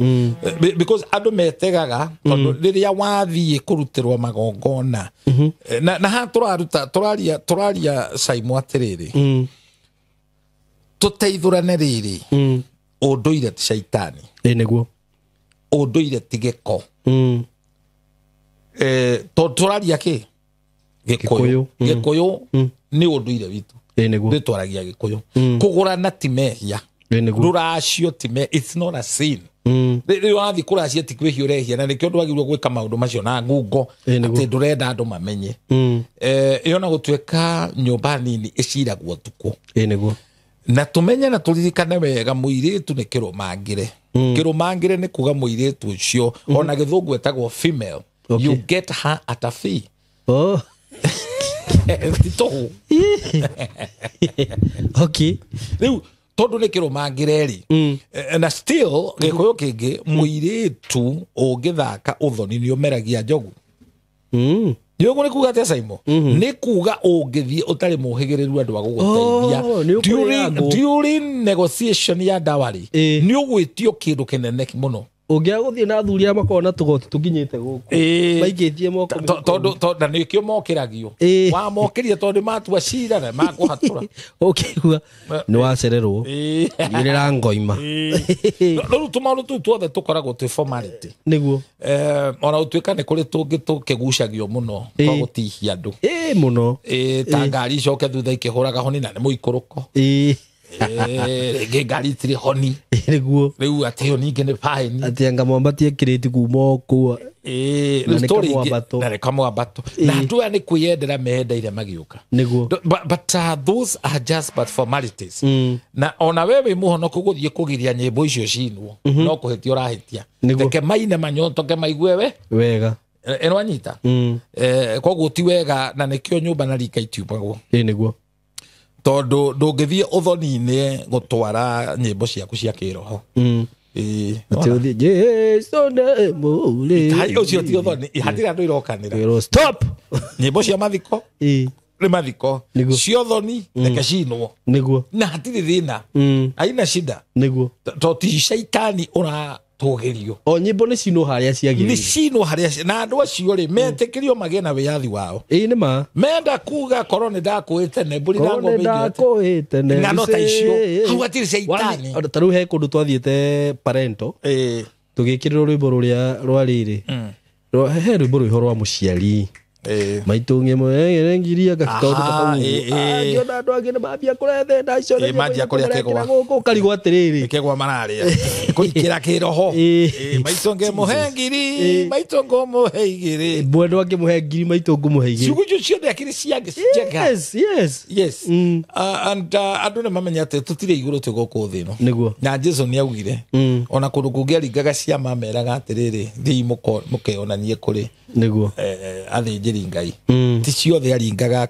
Because andu metegaga tondu riria wathie kurutirwo magongona na ha turaria Simon atiriri tuteithurane riri unduire ti shaitani niguo unduire ti giko turaria ki Gikuyu ni unduire witu niguo twaragia Gikuyu kugurana ti mehia ruracio ti me it's not a sin riria wathi kuracia ti kwihia urehia na nikio ndwagirwo gwika maundu macio na ngungo ati ndurenda andu mamenye yona gutweka nyumba nini iciragwo tuku niguo na tumenye na turirikane wega muiritu ni kirumangire ni kuga muiritu ucio ona githungu etagwo female you get her at a fee. Riu tondu ni kirumangire ri na still Gikuyu kingi muiritu ungithaka uthoni ni umeragia njogu. Yogo ni kuga atia Simon ni kuga ungithie utari muhigiriru andu aguguteithia during negotiation ya dawari ni ugwitio kindu kinene muno ungiaguthie na thuria makona tugoti tuginyite guku maigitie moko tondu ni kio mokiragio wa mokirie tondu matua cira na makuhatura ukigua ni wacererwo irira ngoima no tumaru tu tuothe tukoragwo tu formality niguo ona utwika ni kuri tungi tukigucagio muno kwa gutihia andu muno ta ngari coke thutha ikihuraga honi na ni muikuruko ngari tiri honi niguo riu atio ninge ni fine atianga mwambatie kiriti kuma ku story na rekamwabato na tu ani kuyendera mehendaire magiuka niguo but those are just but formalities na ona wewe muhonoku guthie kugiria nyimbo icio cinwo no kuhitia urahitia teke maine manyoto ke maigue we wega enwanyita koguo ti wega na nikio nyumba na rika itubagwo niguo tondu ndungithie uthoni-ini gutwara nyimbo ciaku cia kiroho ati Jesu ne muri hai ucio ti uthoni hatiri andu irokanira stop nyimbo cia mathiko ni mathiko cio thoni reke cinwo niguo na hatiri thina aina shida niguo to ti shaitani tugerio o nyimbo nĩ cino harĩa ciagĩrĩire nĩ cino harĩa na andũ acio rĩ metĩkĩrio magĩe na wĩyathi wao nĩ ma menda kuga korwo nĩ ndakwĩte ne mbũri na ng'ombe ndakwĩte ne ng'ano ta icio hau hatirĩ caitani ta rĩu he kũndũ twathiĩte parento tũgĩkĩrĩrwo rwĩmbo rũrĩa rwa rĩrĩ he rwĩmbo rwĩho rwa mũciari maitũ ng'emwe ngiria gakĩtondu ngĩona andũ angĩ nĩ mambia kũrethe na icio mambia kũrĩa kĩgwa gũkũ karigwo atĩrĩrĩ kĩgwa mararĩa kũikĩra kĩroho maitũ ngĩmũhe ngiri maitũ ngũmũhe igĩrĩ mwendwa ngĩmũhe ngiri maitũ ngũmũhe igĩrĩ ciugo icio ciothe akĩrĩ ciega yes and andũ nĩ mamenya atĩ tũtirĩ igũrũ twĩ gũkũ thĩ ĩno nĩguo na Jesũ nĩ augire ona kũndũ kũngĩ aringaga ciama meraga atĩrĩrĩ thiĩ mũkeonanie kũrĩ nĩguo athĩnjĩri Ngai ti ciothe aringaga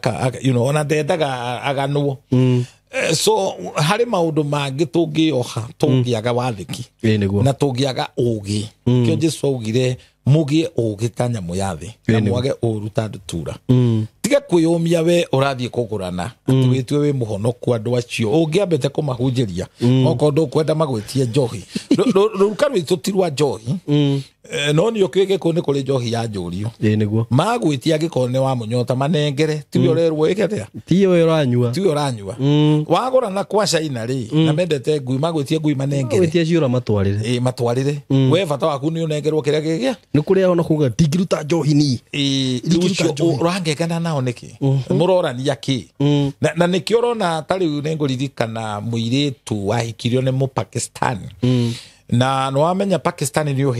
ona ndendaga aganwo so harĩ maũndũ mangĩ tũngĩoha tũngĩaga wathĩki na tũngĩaga ũgĩ kĩo Jesũ augire mũgĩe ũgĩ ta nyamũ ya thĩ na mwage ũru ta ndutura tiga kwĩyũmia we ũrathiĩ kũgũrana atĩ wĩtue wĩ mũhonoku andũ acio ũngĩambĩte kũmahunjĩria okorwo ndũkwenda magwĩtie njohi rũruka rwitũ ti rwa njohi no nĩ ũkĩũĩ gĩkũ nĩ kũrĩ njohi ya njũrio nĩguo magwĩtia angĩkorwo nĩ wa mũnyota manengere tiwe ũrerwo ĩke atĩa tiwe ũranyua wagũrana kwa China rĩ na mendete ngui magwĩtie ngui manengere magwĩtie ciũra matwarĩre we bata waku nĩ ũnengerwo kĩrĩa gĩgĩa nĩ kũrĩa ona kuga ndingĩruta njohi ni ũrangengana nao nĩkĩ mũrorania kĩ na nĩkĩo ũrona ta rĩu nĩ ngũririkana mũirĩtu wahikirio nĩ Mũpakistani na no amenya Pakistan nĩ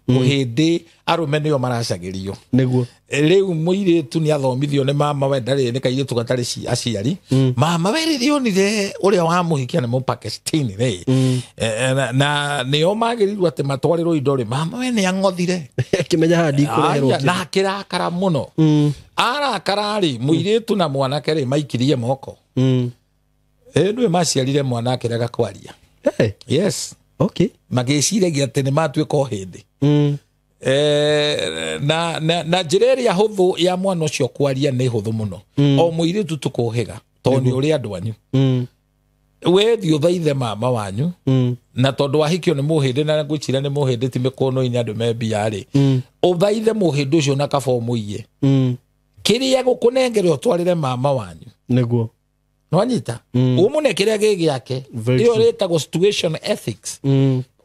ũhĩndĩ arũme nĩo maracagĩrio nĩguo rĩu mũirĩtu nĩ athomithio nĩ mama we ndarĩ nĩ kairĩtu gatarĩ aciari mama we rĩrĩa onire ũrĩa wamũhikia nĩ Mũpakistani na nĩo magĩrĩirwo atĩ matwarĩrwo indo rĩ mama we nĩ ang'othire akĩmenya handi kũreherwo na akĩrakara mũno arakara rĩ mũirĩtu na mwanake rĩ maikirie moko nĩwe maciarire mwanake rega kwaria yes okay magĩciragia atĩ nĩ matuĩka o hĩndĩ na njĩra ĩrĩa hũthũ ya mwana ũcio kwaria nĩ hũthũ mũno o mũirĩtu tũkũhĩga tondũ nĩ ũrĩa andũ anyu we thiĩ ũthaithe mama wanyu na tondũ wahikio nĩ mũhĩndĩ na ngwĩciria nĩ mũhĩndĩ ti mĩkũnũ-inĩ andũ me mbia rĩ ũthaithe mũhĩndĩ ũcio na kaba ũmũiye kĩrĩa gũkũnengere ũtwarĩre mama wanyu nĩguo nwanyita ũmũne kĩrĩa gĩ gĩake ĩyo rĩtagwo situation ethics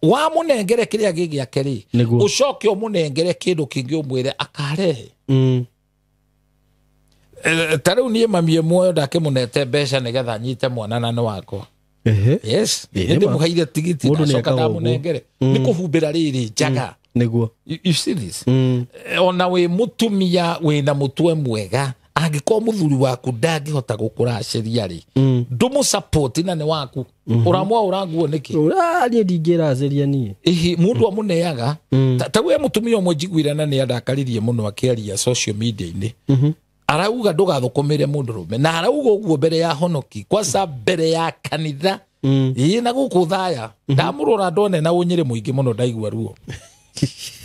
wamũnengere kĩrĩa gĩ gĩake rĩ ũcoke ũmũnengere kĩndũ kĩngĩ ũmwĩre akarehe ta rĩu niĩ mami ĩmwe ndakĩmũnete mbeca nĩgetha nyite mwana na nĩ wakwa yes ndĩmũheire tigiti ndacoka ndamũnengere nĩ kũhumbĩra rĩrĩ njaga nĩguo you see this ona wĩ mũtumia wĩna mũtwe mwega angĩkorwo mũthuri waku ndangĩhota gũkũracĩria rĩ ndũmũsupport na nĩ waku ũramwa ũranguo nĩkĩ niĩ ndingĩracĩria niĩ mũndũ amũneaga ta we mũtumia ũmwe njiguire na nĩ andakaririe mũno akĩaria social media-inĩ arauga ndũgathũkũmĩre mũndũrũme na arauga ũguo mbere ya Honoki kwanza mbere ya kanitha na gũkũ thaya ndamũrora ndone na ũnyĩrĩ mũingĩ mũno ndaigua ruo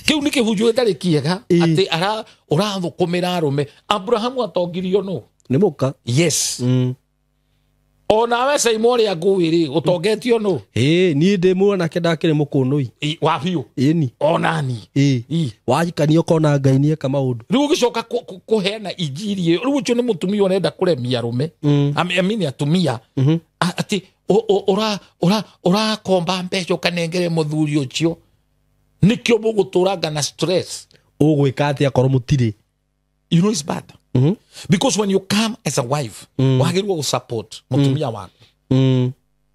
kiu nĩ kĩhunjio gĩtarĩ kĩega atĩ ũrathũkũmĩra arũme Abrahamu atongirio nũ nĩ mũka yes ona we Simon ũrĩa ngũĩ rĩ ũtongetio nũ niĩ ndĩ mwanake ndakĩrĩ mũkũnũi wa biũ ni onani wahikania ũkona Ngai nĩ eka maũndũ rĩu ũgĩcoka kũheana injiri rĩu ũcio nĩ mũtumia ũrenda kũremia arũme amini atumia atĩ ũrakomba mbeca ũkanengere mũthuri ũcio nikio mũgũtũranga na stress ũgwĩka atĩ akorwo mũtirĩ you know it's bad because when you come as a wife wagĩrĩirwo gũsupport mũtumia waku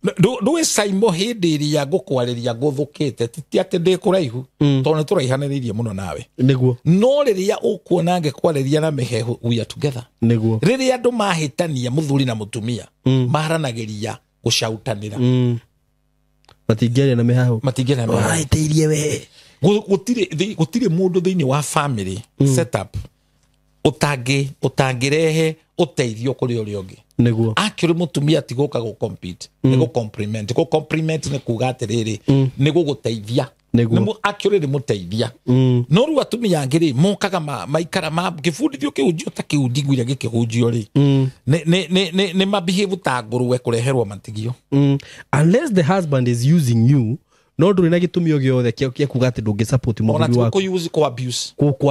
ndũĩ Simon hĩndĩ ĩrĩa ngũkwarĩria ngũthũkĩte ti atĩ ndĩ kũraihu tondũ nĩ tũraihanĩrĩirie mũno nawe nĩguo no rĩrĩa ũkuona ngĩkwarĩria na mĩhehu we are together nĩguo rĩrĩa andũ mahĩtania mũthuri na mũtumia maharanagĩria gũcautanĩra matingĩaria na mĩhehu matingĩaria na mĩhehu ũraitĩirie we gũtirĩ mũndũ thĩinĩ wa family setup ũtangĩrehe ũteithio kũrĩ ũrĩa ũngĩ nĩguo akĩrĩ mũtumia ti gũka gũcompete nĩ gũcompliment nĩ kuga atĩrĩrĩ nĩ gũgũteithia akĩrĩ nĩ mũteithia no rĩu atumia angĩ rĩ mokaga maikara gĩbundithio kĩhunjio ta kĩhunjio gĩkĩhunjio rĩ nĩ mabehave ta ngũrũwe kũreherwo matigio unless the husband is using you no nduri na gitumio giothe kia kuga ati ndungi support muthuri waku ona use ko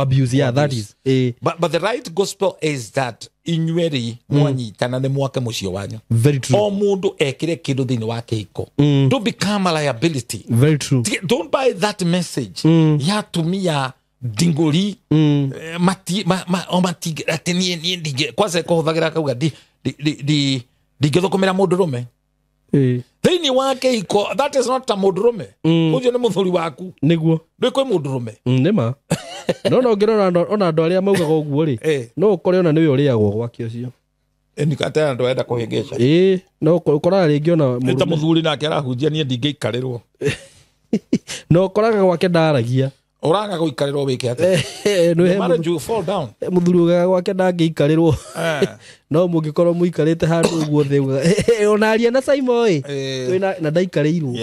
abuse yeah, that is but the right gospel is that inyweri mwanyitana ne mwake mucio wanyu. Very true. O mundu ekire kindu thini wa kihiko. Don't become a liability. Very true. Don't buy that message ya tumia dingoli mati atenie ni ndige kwaze kuhuthagira kauga di githukumira mundu rume thini wa kihiko. That is not a mundu rume. Ucio ni muthuri waku niguo ndikwe mundu rume nima no ngirona ona andu aria maugaga uguo ri no ukore ona niwe uriagwo gwake ucio ni kata andu enda kuhingica no ukora ringi ona ta muthuri nake arahunjia ni ndingikarirwo no ukoraga gwake ndaragia uranga guikarirwo wike ate no marriage you fall down muthuri ugaga gwake ndangikarirwo no mungikorwo muikarite handu uguo thĩ ona aria na Simon twina na ndaikarirwo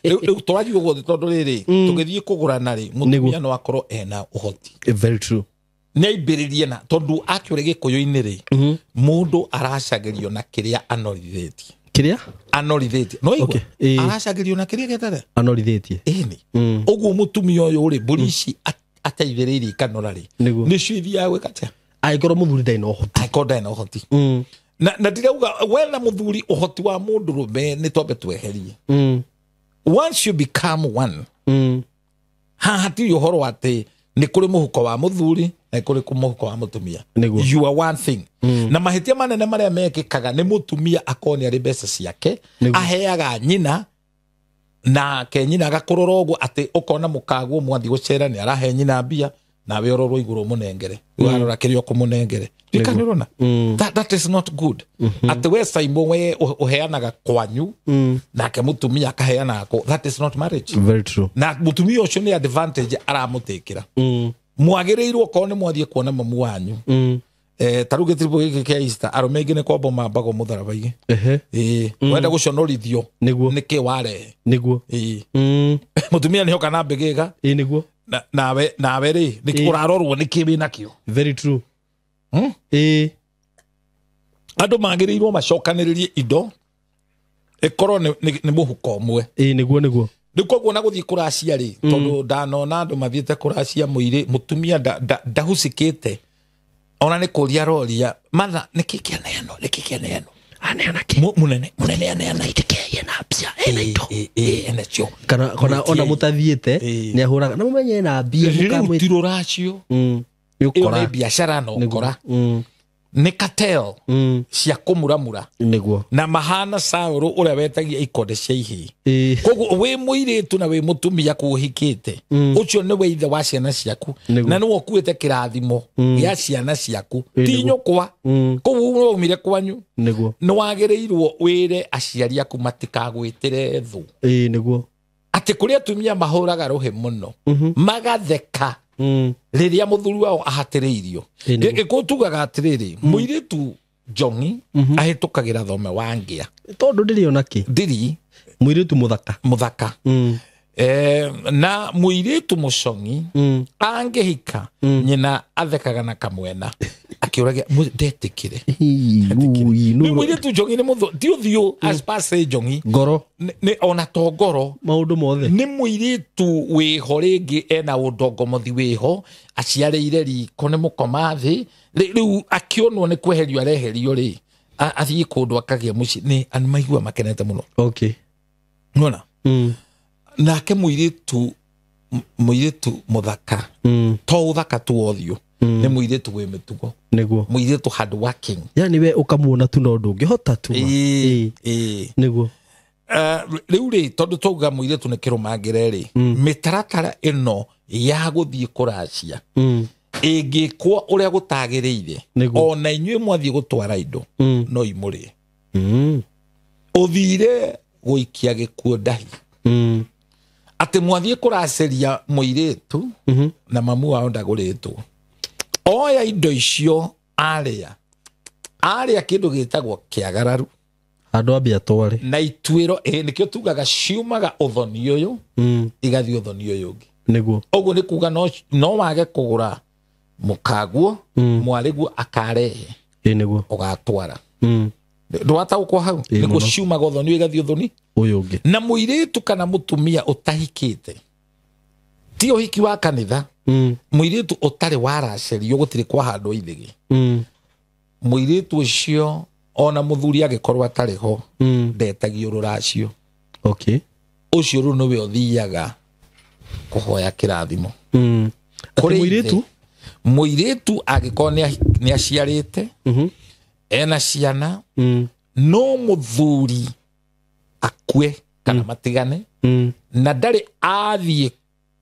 riu twaji uguo tondu riri tugithie kugurana ri mutumia no akorwo ena uhoti. Very true. Neibiririe na tondu akiure gikuyu-ini ri mundu aracagirio na kiria anorithitie no igwe aracagirio na kiria getare anorithitie ni uguo mutumia uyu ri burici ateithiririe kanora ri nicio ithia gwikatia aikorwo muthuri ndaina uhoti na ndirauga wena muthuri uhoti wa mundu rume ni twambe tweherie. Once you become one hati uhoro ati ni kuri muhuko wa muthuri na kuri muhuko wa mutumia. You are one thing. Na mahitia manene maria mekikaga ni mutumia akoni ari mbeca ciake aheaga nyina na ke nyina agakurora uguo ati ukona mukaguo mwathi gucera ni arahe nyina mbia na we ororwo iguru munengere warora kirio kumunengere dikanirona. That is not good. Ati we Simon we uheanaga kwanyu na ke mutumia akaheana ko, that is not marriage. Very true. Na mutumia ucio ni advantage aramutekira mwagirirwo ko ni mwathie kuona mamu wanyu taruge tripo giki kia Easter arume ingi ni kwamba mambago mutharabai wenda guconorithio niki ware niguo mutumia ni hoka na mbegiga niguo nawe ri niki urarorwo niki wina kio. Very true. Andu magirirwo macokaniririe indo ikorwo ni muhuko umwe niguo ndiko kuona guthii kuracia ri tondu ndanona andu mathiete kuracia muiri mutumia ndahucikite ona ni kuria roria matha nikikia neno aneana ki munene aneana itikie na pia ena cio kana ona mutathiete ni ahuraga na mumenye na mbia mukamwe tiro racio yukora biashara no kora ni cartel cia kumuramura niguo na mahana Sauro uria wetagia ikonde cia ihi koguo we muiritu na we mutumia kuhikite ucio ni we ithe wa ciana ciaku na niwe ukuite kirathimo ya ciana ciaku tinyukwa koguo no umire kwanyu niguo ni wagirirwo wire aciari aku matikagwitire thu niguo ati kuria atumia mahuraga ruhe muno magatheka riria muthuri wao ahatiriirio ikutugaga atiriri muiritu Jongi ahitukagira thome wangia tondu ndiri onaki ndiri muiritu muthaka na muiritu mucongi angihika nyina athekaga na kamwena akiuragia ndetikire ni muiritu Jongi ni muthu thiu as passe Jongi ngoro ni ona to ngoro maundu mothe ni muiritu wiho ringi ena udongomothi wiho aciarĩire riko ni mukomathi riu akionwo ni kweherio areherio ri athii kundu akagia muci ni animaigua makenete muno. Okay, nona nake muiritu muthaka to uthaka tu othio ni muiritu wi mitugo niguo muiritu hard working, yani we ukamuona tu no ndungihota tu niguo riu ri tondu tuga muiritu ni kirumangire ri mitaratara ino ya guthii kuracia ingikwo uria gutagiriire ona inyue mwathie gutwara indo no imuri uthire guikia gikuo ndahi ati mwathie kuraceria muiritu na mamu wao ndaguritwo oya indo icio aria kindu gitagwo kiagararu andu ambia tware na itwiro nikio tugaga ciumaga uthoni uyu igathi uthoni uyu ungi niguo oguo ni kuga no wage kugura mukaguo mwariguo akarehe niguo ugatwara ndwataũkwo hau nĩ gũciumaga ũthoni ũgathiĩ ũthoni ũyũ ũngĩ na mũirĩtu kana mũtumia ũtahikĩte ti ũhiki wa kanitha mũirĩtu ũtarĩ waracerio gũtirĩ kwahandwo ithĩgĩ mũirĩtu ũcio ona mũthuri agĩkorwo atarĩ ho ndetagio rũracio ũcio rĩu nĩwe ũthiaga kũhoya kĩrathimo mũirĩtu angĩkorwo nĩ aciarĩte ena ciana no mũthuri akue kana matigane na ndarĩ athiĩ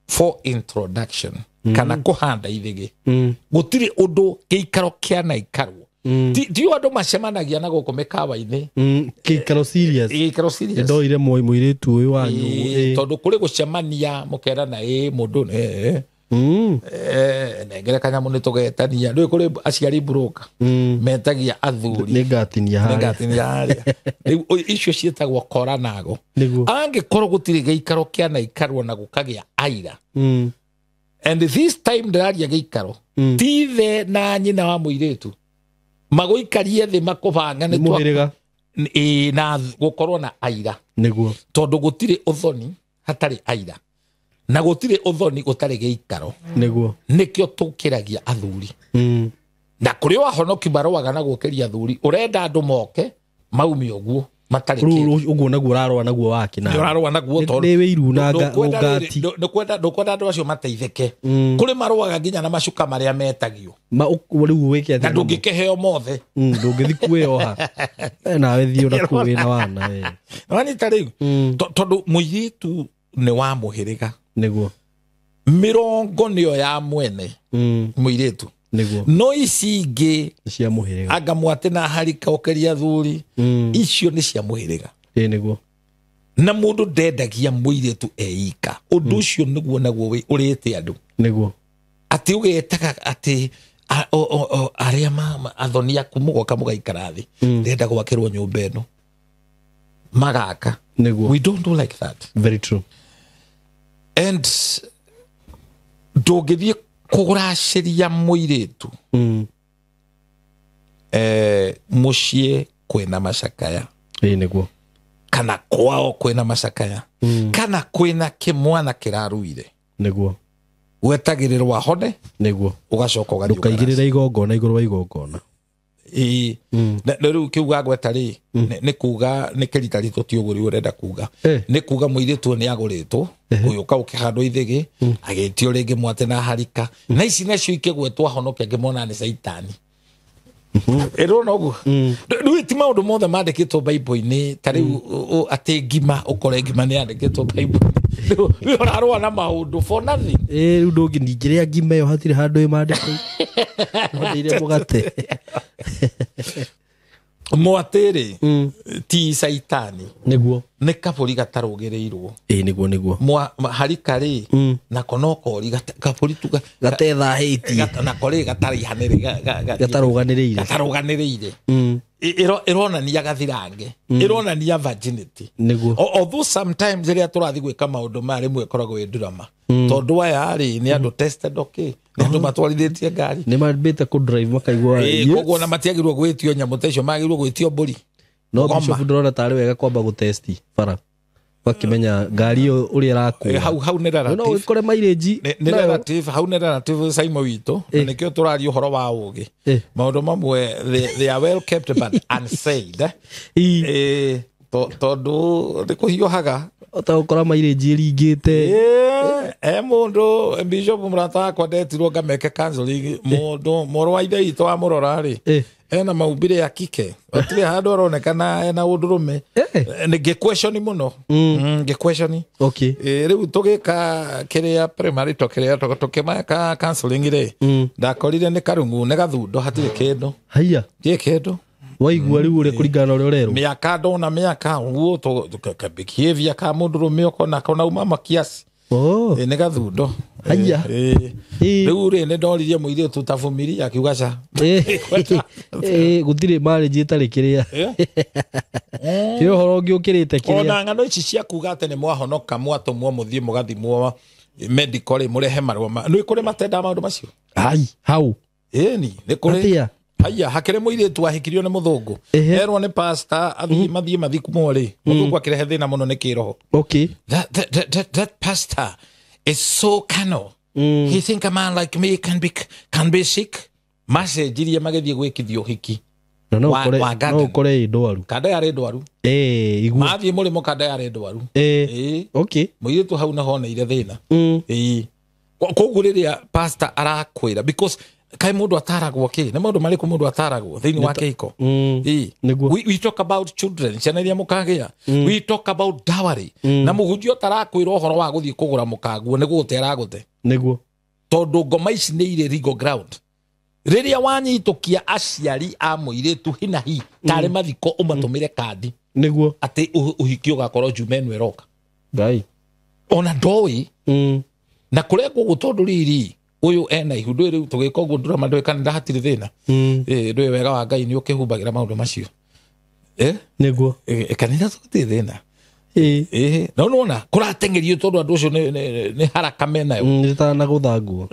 for introduction kana kũhanda ithĩgĩ gũtirĩ ũndũ gĩikaro kĩa na ikarwo ti andũ macemanagia na gũkũ mĩkawa-inĩ gĩikaro serious ndoire mũirĩtu ũyũ wanyu tondũ kũrĩ gũcemania mũkerana mũndũ nengere kanyamũ nĩ tũgetania rĩu kũrĩ aciari broker metagia athuri nĩ ngatinia harĩa rĩu icio ciĩtagwo koranago angĩkorwo gũtirĩ gĩikaro kĩa na ikarwo na gũkagĩa aira and this time ndĩraria gĩikaro ti ithe na nyina wa mũirĩtu magũikarie thĩ makũbanga na gũkorwo na aira tondũ gũtirĩ ũthoni hatarĩ aira na gũtirĩ ũthoni gũtarĩ gĩikaro nĩkĩo tũkĩragia athuri na kũrĩ wahonoki maroaga na gũkĩria athuri ũrenda andũ moke maumi ũguo matarĩ kĩndũ ũguo naguo ũrarũa naguo waki na ũrarũa naguo tondũ nĩ wĩiru na ngati ndũkwenda andũ acio mateithĩke kũrĩ maroaga nginya na macuka marĩa metagio rĩu wĩke atĩ na ndũngĩkĩheo mothe ndũngĩthi kuĩoha nawe thiĩ ũnakuo wĩna wana wanyita rĩu tondũ mũirĩtu nĩ wa mũhĩrĩga nĩguo mĩrongo nĩyo ya mwene mũirĩtu no ici ingĩ cia mũhĩrĩga anga mwatĩ na harika ũkeria thuri icio nĩ cia mũhĩrĩga nĩguo na mũndũ ndendagia mũirĩtu eika ũndũ ũcio nĩguo naguo ũrĩte andũ nĩguo atĩ ũgetaga atĩ arĩa athoni aku mũgoka mũgaikara thĩ ndenda gwakĩrwo nyũmba ĩno magaka nĩguo we don't do like that very true and ndũngĩthiĩ kũgũracĩria mũirĩtu mũciĩ kwĩna macakaya nĩguo kana kwao kwĩna macakaya kana kwĩna kĩmwana kĩraruire nĩguo wetagĩrĩrwo ahone nĩguo ũgacoka ũgathiĩ ndũkaigĩrĩra igongona igũrũ wa igongona na rĩu kiuga gweta rĩ nĩ kuga nĩ kĩritari tũtiũgũri ũrenda kuga nĩ kuga mũirĩtu nĩ agũrĩtwo ũyũka ũkĩhandwo ithĩgĩ agĩtio rĩngĩ mwate na harika na ici nacio ikĩgwetwo ahonokia ngĩmona nĩ caitani ĩrona ũguo rĩu ti maũndũ mothe mandĩkĩtwo Bible-inĩ ta rĩu atĩ ngima ũkore ngima nĩ yandĩkĩtwo Bible-inĩ rĩu ũrarũa na maũndũ for nothing rĩu ndũngĩningĩrĩa ngima ĩyo hatirĩ handũ ĩmandĩkwo ndĩire mũgate mwatĩrĩ ti caitani nĩguo nĩ kabũri gatarũgĩrĩirwo nĩguo harika rĩ na konokori kabũri tu gatethahĩtie na korĩ gatarũganĩrĩire ĩronania gathirange ĩronania virginity although sometimes rĩrĩa tũrathiĩ gwĩka maũndũ maya rĩmwe ĩkoragwo ĩ drama tondũ aya rĩ nĩ andũ tested okay nĩ andũ matwarithĩtie ngari nĩ mambĩte kũ drive makaigua koguo na matiagĩrĩirwo gwĩtio nyamũ ta icio magĩrĩirwo gwĩtio mbũri no Bishop ndĩrona tarĩ wega kwamba gũtesti bara wakimenya ngari ĩyo ũrĩa ĩrakua hau nĩ relative no ũkore mileage nĩ relative hau nĩ relative Simon witũ nĩkĩo tũraria ũhoro wa ũgĩ maũndũ mamwe they are well kept but unsaid tondũ nĩ kũhiũhaga ũtaũkora mileage ĩringĩte mũndũ Bishop mũrata wakwa ndetirwo ngameke counseling mũndũ mũrũ wa ithe witũ wa mũrora rĩ ena maumbire ya kike atire handũ aronekana ena ũndũrũme nĩ question mũno question okay rĩu tũgĩka kĩrĩa primary tũkĩmaka counseling rĩ ndakorire nĩ karungu nĩ gathundo hatirĩ kĩndũ haiya tie kĩndũ waigua rĩu ũrĩa kũringana na ũrĩa ũrerwo mĩaka ndona mĩaka ũguo behavior ka mũndũrũme ũkona uma makiasi nĩ gathundo haiya rĩu rĩ nĩ ndoririe mũirĩtu tabumiri akiuga ca gũtirĩ marriage ĩtarĩ kĩrĩa ĩ ũhoro ũngĩ ũkĩrĩte kĩrĩa ona ng'ano ici cia kuga atĩ nĩ mwahonoka mwatũmwo mũthiĩ mũgathimwo medical mũrehe marũa nĩ kũrĩ matenda maũndũ macio hau nĩ kũrĩ Aya hakire muiretu ahikirio ni muthungu erwo ni pastor athii mathiku ri muthungu akirehe thina muno ni kiroho. Okay. That pastor is so carnal. He think a man like me can be sick. Macenjirie magethie gwikithio hiki. No ukore ndwaru. Kada yari ndwaru. Igua. Mathie murimo kada yari ndwaru. Okay. Muiretu hau na honeire thina. Koguo riria pastor arakwira because kai mundu ataragwo ki na mundu mariku mundu ataragwo thiini wa kihiko. We talk about children ciana iria mukagia. We talk about dowry. Na muhunjio tarakwira uhoro wa guthie kugura mukaguo niguo teragute niguo tondu ngoma ici ni ire legal ground. Riria wanyitukia aciari a muiretu hina hi tare mathiko umatumire kandi niguo ati uhiki ugakorwo jumenu eroka ngai ona ndoi na kurego gutondu riri uyu ena ihundo riu tugika uguo ndura mandwe kana ndahatire thina ndwe wega wa ngai ni ukihubagira maundu macio niguo kanitha tuti thina no nona kuratengerio tondu andu ucio ni haraka mena yo nitana guthanguo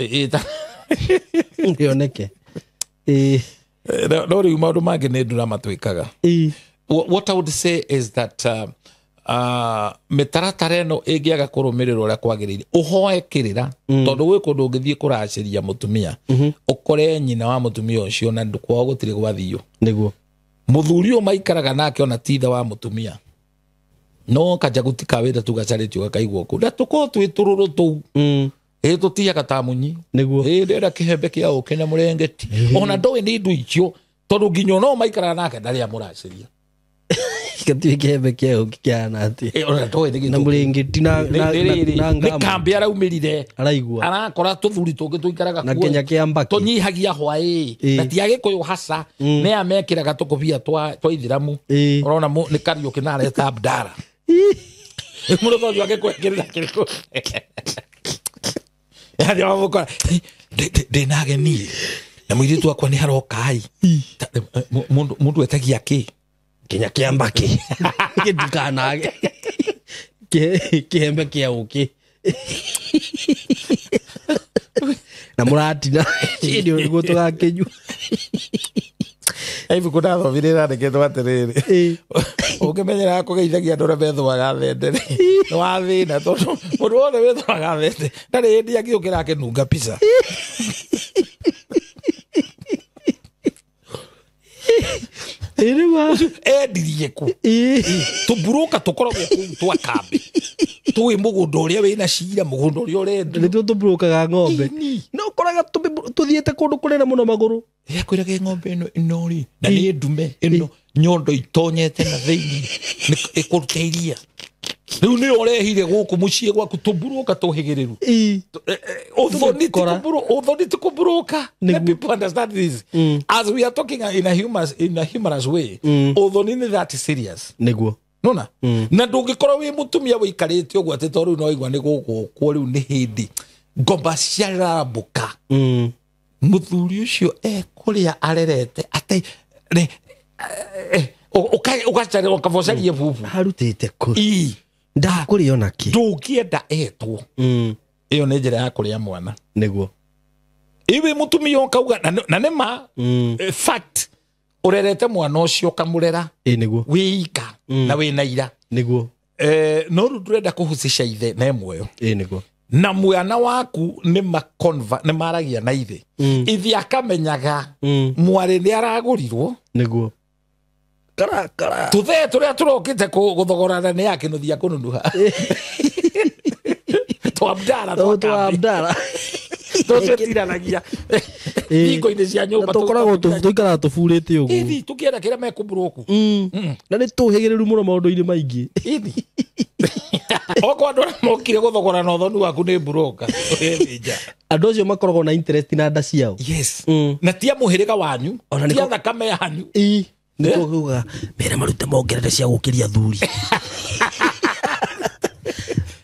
ndioneke no riu maundu mangi ni ndura matwikaga. What I would say is that mitaratara ino ingiaga kurumirirwo uria kwagirire uhoe kirira tondu gwi kundu ungithie kuraciria mutumia ukore nyina wa mutumia ucio na ndukwa gutire gwathio niguo muthuri o maikaraga nake ona titha wa mutumia no kajaguti kawira tugacaritio gakaigwo ku na tuko twitururu tu tutiaga ta munyi niguo ndera kihembe kia ukenya murengeti ona ndowe ni ndu icio tondu nginyo no maikaraga nake ndari amuraciria kati kihembe kia ukiana ati ona ndowe ni na murengeti na ngamba kambi araumirire araigua arakora tuthuri tungi tuikaraga ku na kenya kiambaki tunyihagia hwai na tiage kuyu hasa ne amekiraga tukubia twa ithiramu urona ni kario kinare ta abdara muno to yake kwekirira kiriko ya ndio mukora de nageni na muiritu akwa ni haroka ai mundu etagia ki kenya kiambaki kidukanage kihembe kia uki na muratina ndio niguo tugakenyu aibu kuna thovirira ndiketwo atiriri ukimenyera kugeithagia andu aria methwaga thende no wathina tondu mundu wothe wethwaga thende ndari hindi agiukira akinunga pizza Iriwa edirie ku tuburuka tukoragwo ku twa kambi twi mugundo uria wina cira mugundo uria urenda ni tuburukaga ng'ombe no koraga tuthiete kundu kurena muno maguru yakwiraga ng'ombe ino inori na ni ndume ino nyondo itonyete na thiini ni ikuruteiria riu ni urehire guku mucie gwaku tuburuka tuhigiriru uthoni tukuburuka. People understand this as we are talking in a humorous way. Uthoni ni that serious niguo nona na ndungikorwo wi mutumia wikarite ogwo ati toru no igwa ni guku kwa riu ni hindi ngomba ciarambuka muthuri ucio kuria arerete ati ukachare ukavocarie vuvu harutite ku nda kuriona ki ndukienda etwo iyo ni njira ya kuria mwana niguo iwe mutumia ukauga na nema fact urerete mwana ucio kamurera niguo wika na wina ira niguo no ndurenda kuhucisha ithe na emweyo niguo na mwana waku ni maragia na ithe ithi akamenyaga mwari ni aragurirwo niguo kara tuthe turia turokite guthogorana ni yake nuthia kununuha twabdara tutiranagia iko ine cia nyumba tukoragwo tuikara tufurite ugu ithi tukienda kira mekuburuku na ni tuhigiriru muno maundu-ini maingi ithi oko andu mokire guthogorana uthoni waku ni buroka andu acio makoragwo na interest na nda ciao yes na tia muhiriga wanyu tia thakame yanyu nikuga mera marute mongerere cia gukiria thuri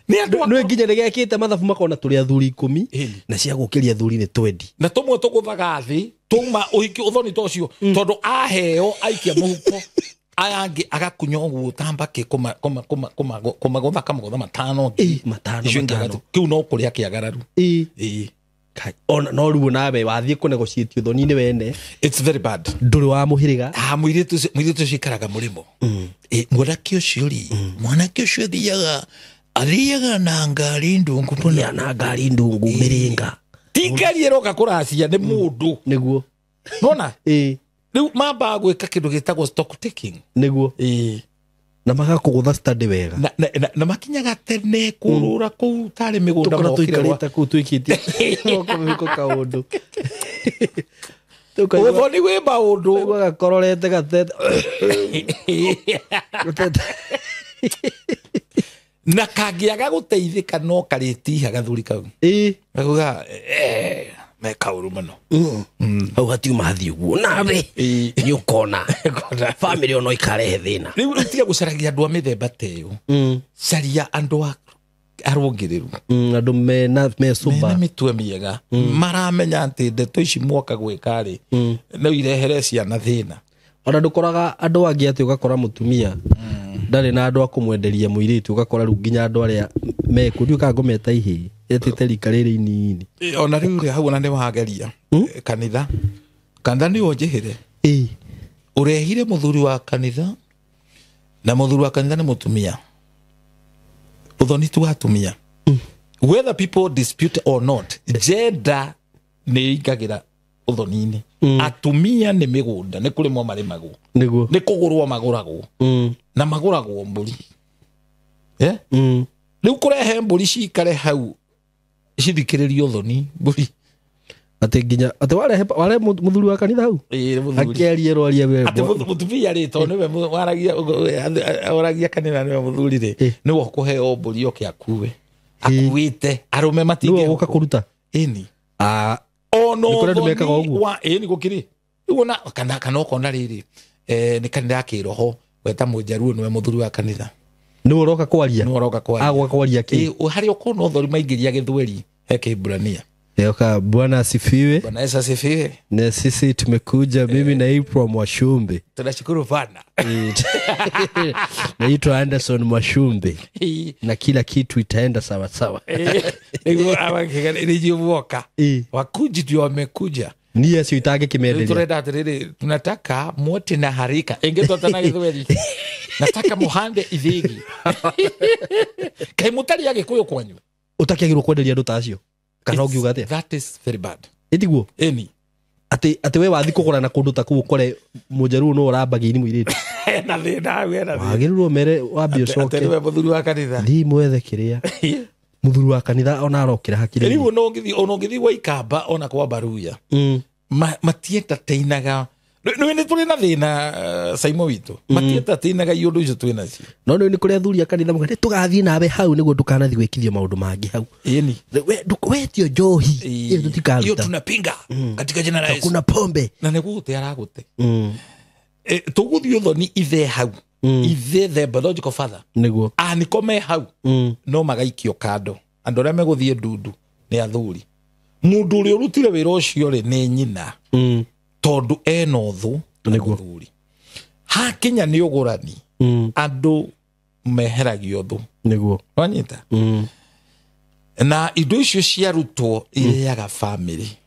ni andu no nginya negekite mathabu makona turi athuri 10 na cia gukiria thuri ni 20 na tumwe tuguthaga thi tuma uhiki uthoni tocio tondu aheo aikia muhuko ayangi agakunya ugu tambake kuma gutha matano kiu no kuria kiagararu Kai ona no ruo nawe wathie ku negotiate uthoni ni wene. It's very bad. Nduri wa muhiriga. Mwiritu cikaraga murimo. Mwanake ucio ri. Mwanake ucio athiaga na ngari ndungu muno. Na ngari ndungu miringa. Tingari eroka kuracia ni mundu. Niguo. Nona? Riu mamba gwika kindu gitagwo stock taking. Niguo. Na magakugutha study wega. Na makinyaga tene kurura kuu tari migunda mo tuikarita kuu twikitie. Moko kaundu. Uthoni wi maundu. Gakororete gatete. Na kangiaga guteithika no karitiha gathuri kau. Akuga me kauru muno. Au hatiuma hathi uguo nawe ni ukona family ono ikarehe thina. Riu tiga gucaragia andu a mithemba teyo. Caria andu arungiriru. Andu me suba. Mena mitwe miega. Maramenya ati ndeto ici mwoka gwika ri no irehere ciana thina. Ona ndukoraga andu angi ati ugakora mutumia ndari na andu akumwenderia muiritu ugakora ru nginya andu aria me kuriuka ngometa ihi etete rikariri inini. Ona riu ri hau na ni wageria kanitha ni onjihire. Urehire muthuri wa kanitha na muthuri wa kanitha ni mutumia. Uthoni tu atumia. Whether people dispute or not, gender ni igagira uthoni-ini. Atumia ni migunda ni kurimwo marimagwo. Niguo. Ni kugurwo maguragwo. Na maguragwo mburi. Riu kurehe mburi cikare hau cithikiririo uthoni mburi. Ati nginya ati wale muthuri wa kanitha hau. Akiarie rwaria we. Ati mutumia ri to niwe waragia kanitha niwe muthuri ri. Niwe kuheo mburi oke akuwe. Akuite arume matinge. Niwe guka kuruta. Ini. Ono ndumekaga uguo. Ni gukiri. Uona kana ukona riri. Ni kanitha ya kiroho weta mujaruo niwe muthuri wa kanitha. Niwe uroka kwaria. Niwe uroka kwaria. Agwa kwaria ki. Hari ukona uthori maingiria githweri he Kiebrania. Yoka Bwana asifiwe. Bwana Yesu asifiwe. Na sisi tumekuja mimi na April Mwashumbe. Tunashukuru bana. Naitwa Anderson Mwashumbe. Na kila kitu itaenda sawa sawa. Ndio awakega nijivuoka. Wakuji ndio wamekuja. Ni Yesu itage kimeendelea. Tunataka atiriri tunataka mwote na harika. Ingetota na githweri. Nataka muhande ithigi. Kai mutari yake kuyo kwanyu. Utakiagirwo kwenderia andu tacio. Kana ungiuga atia? That is very bad. Etiguo. Eni. Ati we wathi kugura na kundu ta ku kore mujaru no urambagi ni muiritu. Na thina we na. Wagirirwo mere wambie coke. Ati we muthuri wa kanitha. Thi mwethe kiria. Muthuri wa kanitha ona arokira hakiri. Riu no ngithi wa ikamba ona kwa baruya. Matieta teinaga. Ni tuli na thina Saimo witu. Matieta teinaga iundu icio twina cio. No ni kuri athuri a kanitha mugate tugathie nawe hau niguo tukanathi gwikithio maundu mangi hau. Eni. We tio johi. Iyo tutikaruta. Iyo tunapinga katika jina la Yesu. Kuna pombe. Na niguo aragute. Tuguthio thoni ithe hau. Ithe the biological father. Niguo. Nikome hau. No magaikio kando. Andu aria meguthie ndundu ni athuri. Mundu uri urutire wira ucio ri ni nyina. Tondu eno thu niguthuri. Hakinya ni ugurani. Andu meheragio thu. Niguo. Wanyita. Na indo icio ciarutwo ireaga family.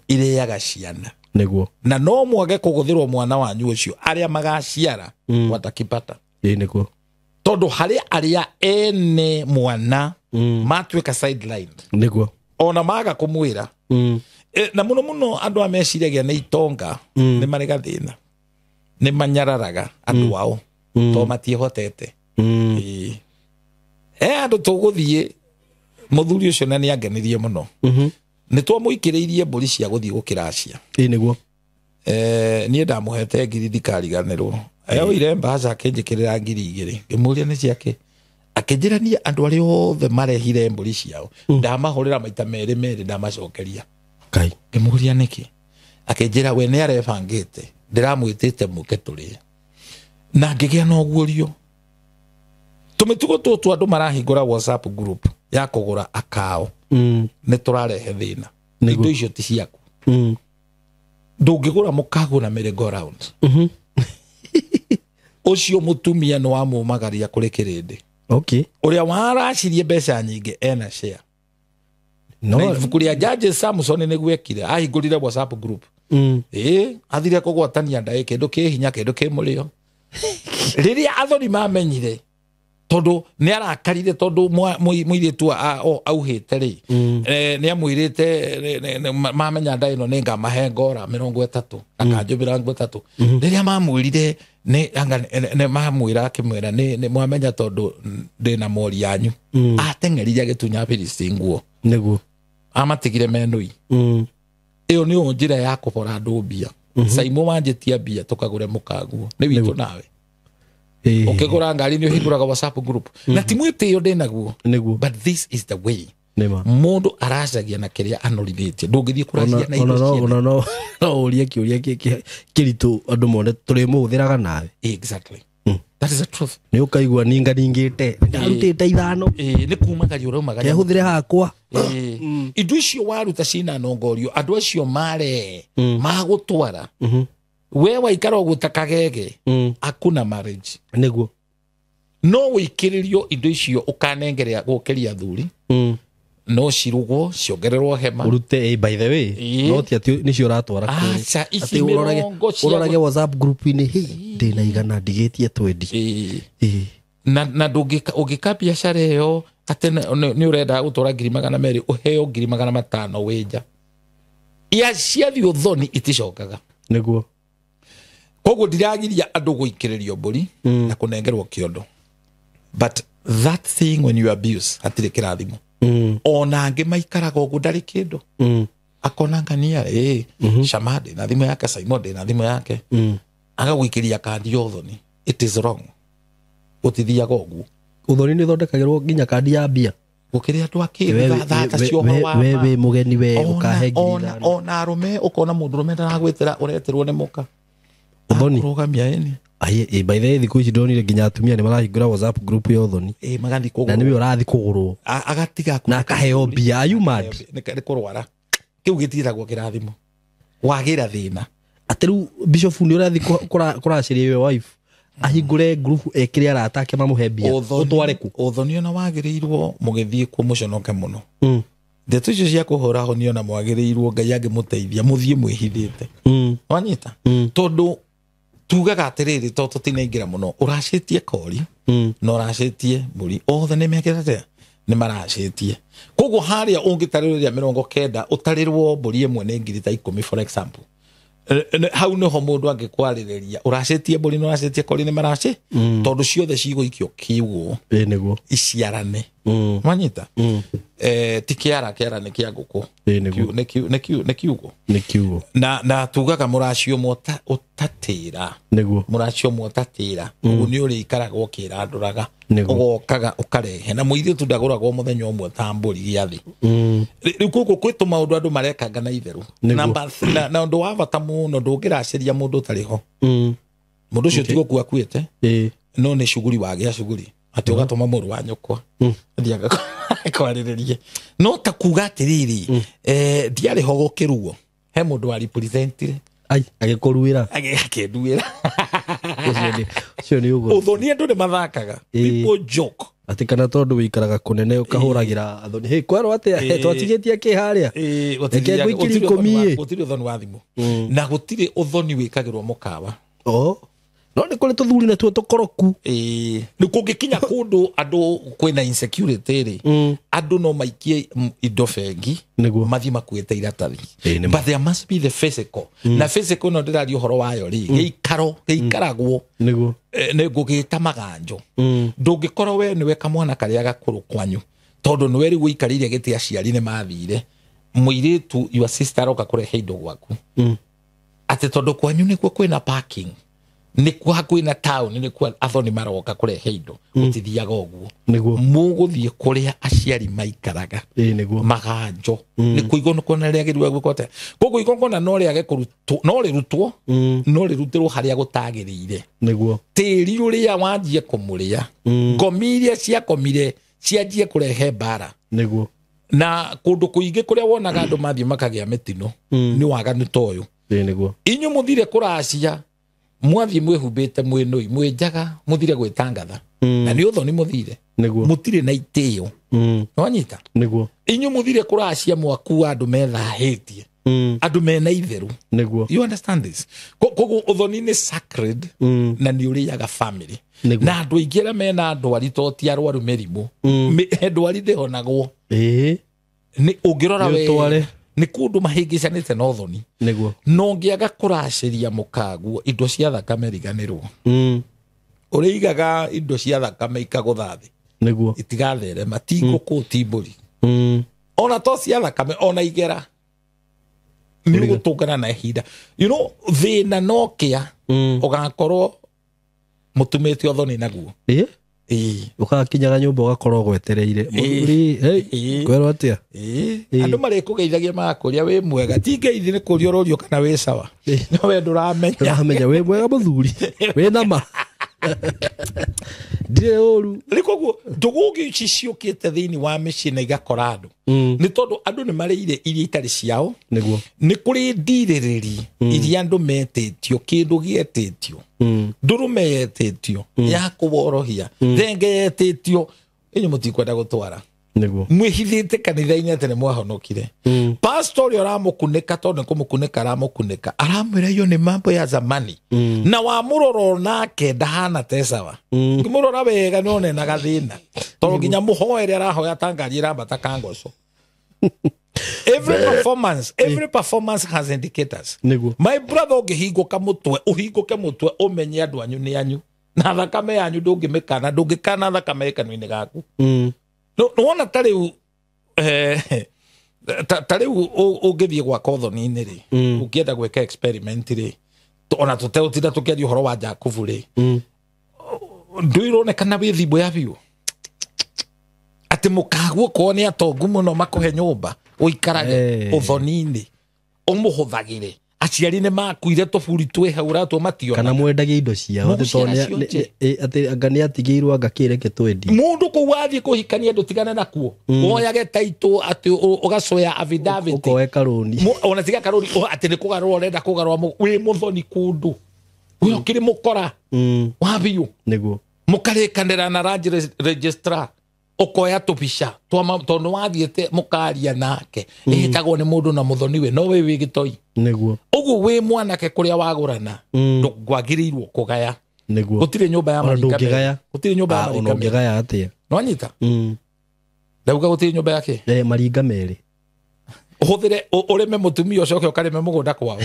Ireaga ciana. Niguo. Na no mwage kuguthirwo mwana wanyu ucio aria magaciara watakipata. Niguo. Tondu aria ene mwana matweka sideline. Niguo. Ona maga kumwira. Na muno andu ameciragia ni itonga ni marega thina. Ni manyararaga andu wao. To matiehotete. Andu tuguthie muthuri ucio na ni angenirie muno. Ni twamuikiriirie mburi cia guthie gukiracia. Niguo. Nie ndamuhete ngiri ndikariganirwo. Oire mbaca akinjikirira ngiri igiri. Ngimuria ni ciake. Akinjirania andu aria othe marehire mburi ciao. Ndamahurira maita meri ndamacokeria. Kai. Ngimuria niki. Akinjira we ni arebangite. Ndiramwitite muke turi. Na ngigia no guorio. Tumitugo tutu andu marahingura WhatsApp group ya kugura akao. Ni turarehe thina. Indo icio ti ciaku. Ndungigura mukago na merry-go round. Ucio mutumia no amumagaria kuri kirindi. Okay. Uria waracirie mbeca nyingi ena share. na ibuku ria Judges Samson ni gwekire ahingurire WhatsApp group athire kugwatania ndai kindu ki hinya kindu ki murio riria athoni mamenyire tondu ni arakarire tondu muiritu auhite ri ni amwirite mamenya ndai no ninga mahengora 30 akanjubira 30 riria mamwirire ne mamwira akimwira ni mwamenya tondu ndina mori yanyu ateng'erire gitunya Filisti nguo niguo amatigire menui iyo ni njira ya kubora andu mbia Saimo wanjitia mbia tukagure mukaguo ni witu nawe ukigura ngari ni uhinguraga WhatsApp group na timwite yo ndinaguo but this is the way mundu aracagia na kiria anorithetie ndungithie kuracia na indo no uria kiuria kiritu andu mone turi muthiraga nawe exactly that is the truth ni ukaigua ninga ningite ndarutite ithano ni kumagaria uraumaga ya huthire hakwa indo icio waruta cina nongorio andu acio mare magutwara we waikara gutakagege akuna marriage niguo no wikiririo indo icio ukanengerea gukiria thuri no cirugo ciongererwo hema urute by the way no ti ati ni cio ratwara acha ici urorage WhatsApp group ini ndina igana ndigitie 20 na ndungika biashara yo ate ni urenda gutora 200 uheo 500 wija ya ciathi uthoni iticokaga niguo koguo ndiragiria andu guikiririo mburi na kunengerwo kiondo but that thing when you abuse atire kirathimo ona ange maikaraga ugu ndari kindu akona ngania shamade na thimo yake Saimode na thimo yake agaguikiria kandi uthoni it is wrong utithiaga ugu uthoni ni thondekagirwo nginya kandi ya mbia gukiria andu akithata cio mawa wewe mugeni we ukahengirira ona arume ukona mundu rume ndaragwitira uretirwo ni muka uthoni rugamia eni ai by the way thiku ici ndonire nginya atumia ni marahingura WhatsApp group ya uthoni magathi kugurwo na niwe urathi kugurwo agatiga na akaheo mbia ayu mad ni kurwara kiu gitiragwo kirathimo wagira thina ateru bishop ni urathi kuraciria we wife ahingure group ekire aratake mamuhe mbia utware ku uthoni ona wagirirwo mugithie ku muconoke muno ndeto icio cia kuhura ho ni ona mwagirirwo Ngai angimuteithia muthie mwihithite wanyita tondu tugaga atiriri to tutinaingira muno uracitie kori no uracitie muri othe ni mekirate ni maracitie koguo haria ungitariria 90 utarirwo mburi imwe ni 10,000 for example hau no ho mundu angikwarireria uracitie mburi no uracitie kori ni maraci tondu ciothe ciguikio kiugo niguo iciarane manyita tikiara ni kia nguku ni kiugo na tugaga muracio mota utatira niguo muracio motatira ugu ni uri ikaragwo kiranduraga ugokaga ukarehe na muithio tundaguragwo muthenya umwe tamburi giathi riu kuku kwitu maundu andu marekanga na itheru na undu wa bata muno ndungiraciria mundu tariho mundu ucio tigo ku akuite no ni shughuli wagia shughuli ati ugatuma muru wa nyukwa ndiaga kwariririe no ta kuga atiriri ndiari ho gukiruo he mundu wa representire ai agikuruira agenduira cio ni ugo uthoni andu ni mathakaga people joke ati kana tondu wikaraga kunene ukahuragira athoni hey kwaro ate twatigetie ki haria gutiri uthoni wa thimu na gutiri uthoni wikagirwo mukawa no ni kuri tuthuri na tuo tukoroku ni kungikinya kundu andu kwina insecurity ri andu no maikie indo bengi mathi makuite iratathi but there must be the physical na physical no ndirario horo wayo ri geikaragwo niguo ni ngugita maganjo ndungikorwo we niwe kamwana karia gakuru kwanyu tondu niwe ri guikaririe giti aciari ni mathire muiritu your sister oka kurehe indo gwaku ati tondu kwanyu nikuo kwina parking ni kwa hakuina town ni kwa athoni maroka kurehe indo utithiaga uguo niguo muguthie kuria aciari maikaraga niguo maganjo ni kuigo no kona riagirwa gwikote koguo ikongona no riage kurutwo no rirutirwo haria gutagirire niguo tiri uria wanjie kumuria ngomiria cia komire cianjie kurehe bara niguo na kundu kuingi kuria wonaga andu mathie makagia mitino ni waga ni toyo niguo inyu muthire kuracia mwathi mwehumbite mwenoi mwenjaga muthire gwitangatha na nĩ ũthoni mũthire Nĩguo. mũtirĩ na itĩo wanyita Nĩguo. inyu mũthire kũracia mwaku andũ methahĩtie andũ mena itherũ Nĩguo. you understand this koguo ũthoni nĩ sacred na nĩ ũrĩaga family Nĩguo. na andũ aingĩ arĩa mena ndwari to ti arwaru mĩrimũ ndwari ndĩhonagwo nĩ ũngĩrora we nĩ kũndũ mahĩngĩcanĩte na ũthoni Nĩguo. no ngĩaga kũracĩria mũkaguo indo cia thakame riganĩrwo ũrĩigaga indo cia thakame ikagũtha thĩ Nĩguo. itigatherema ti ngũkũ ti mbũri ona to cia thakame ona igera nĩ ũgũtũngana na ihinda you know thĩna no kĩa ũgakorwo mũtumĩte ũthoni naguo ũgakinyaga nyũmba ũgakorwo gwetereire kwĩrwo atĩa andũ marĩkũgeithagia magakũria wĩ mwega ti ngeithi nĩ kũria ũrũrio kana wĩ sawa no we ndũramenya wĩ mwega mũthuri wĩ nama ndirĩ ũru rĩ koguo ndũgũgĩ ici ciũkĩte thĩinĩ wa mĩciĩ na igakora andũ nĩ tondũ andũ nĩ marĩire iria itarĩ ciao nĩguo nĩ kũrĩ ndirĩrĩri iria andũ metĩtio kĩndũ gĩetĩtio ndũrũme yetĩtio ya kũborohia thenge yetĩtio inyuĩ mũtikwenda gũtwara nĩguo mwĩhithĩte kanitha-inĩ atĩ nĩ mwahonokire pastor ũrĩa ũramũkunĩka tondũ nĩ kũmũkunĩka aramũkunĩka aramwĩra iyo nĩ mambo ya zamani na wamũrora onake ndahana tesawa ngĩmũrora wega nĩ onena gathĩna tondũ nginya mũhoere arahoya tangari ĩrambata kangoco every performance has indicators nĩguo my brother ũngĩhingũka mũtwe ũhingũke mũtwe ũmenye andũ anyu nĩ anyu na thakame yanyu ndũngĩkana thakame kanua-inĩ gaku nona ta rĩu ũngĩthiĩ gwaka ũthoni-inĩ rĩ ũngĩenda gwĩka experiment rĩ ona tũtegũtinda tũkĩaria ũhoro wa Jakubu rĩ ndũĩronekana wĩ thimbo ya biũ atĩ mũkaguo korwo nĩ atongu mũno makũhe nyũmba ũikarage ũthoni-inĩ ũmũhũthagĩre aciari nĩ makuire tũburi twĩ hau ratwo mationa kana mwendagie indo ciao atĩ anga nĩ atigĩirwo anga kĩreke twendi mũndũ kũu wathiĩ kũhikania ndũtigane nakuo woyage taitũ atĩ ũgacoya affidavit ũkoe karũni ona tiga karũni atĩ nĩ kũgarũra ũrenda kũgarũra wĩ mũthoni kũndũ ũyũ kĩrĩ mũkora wa biũ nĩguo mũkarĩkanĩra na range registrar ũkoya tũbica tondũ wathiĩte mũkaria nake ĩhĩtagwo nĩ mũndũ na mũthoniwe no wĩ gĩtoi nĩguo ũguo wĩ mwanake kũrĩa wagũrana ndwagĩrĩirwo kũgaya nĩguo gũtirĩ nyũmba ya marika gũtirĩ nyũmba ya marika ũngĩgaya atĩa no anyita ndauga gũtirĩ nyũmba yake maringa merĩ ũhũthĩre ũrĩme mũtumia ũcoke ũkarĩme mũgũnda kwao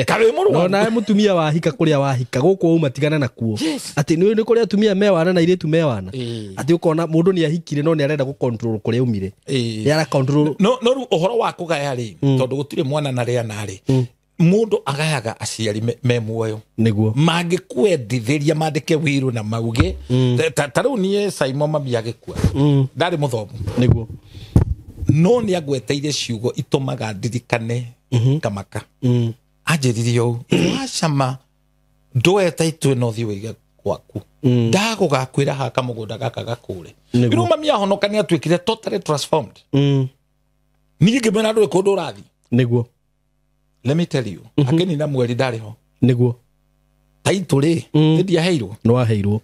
kawe mũrũgamu nawe mũtumia wahika kũrĩa wahika gũkũ uma tigana nakuo atĩ nĩ kũrĩa atumia mewana na airĩtu mewana atĩ ũkona mũndũ nĩ ahikire no nĩ arenda gũcontrol kũrĩa umire nĩ ara control no rĩu ũhoro wa kũgaya rĩ tondũ gũtirĩ mwana na rĩa narĩ mũndũ agayaga aciari me muoyo nĩguo mangĩkwendithĩria mandĩke wĩrũ na mauge ta rĩu niĩ Simon mami agĩkua ndarĩ mũthomu nĩguo no nĩ agweteire ciugo itũmaga ndirikane kamaka anjĩririe ũũ wacama ndweta itwe no thiĩ wĩige gwaku ndagũgakwĩra haka mũgũnda gaka gakũre rĩu mami ahonoka nĩ atuĩkire totally transformed niĩ ngĩmena ndũrĩ kũndũ ũrathiĩ nĩguo let me tell you akenina mweri ndarĩ ho nĩguo taitũ rĩ nĩ ndiaheirwo nĩ waheirwo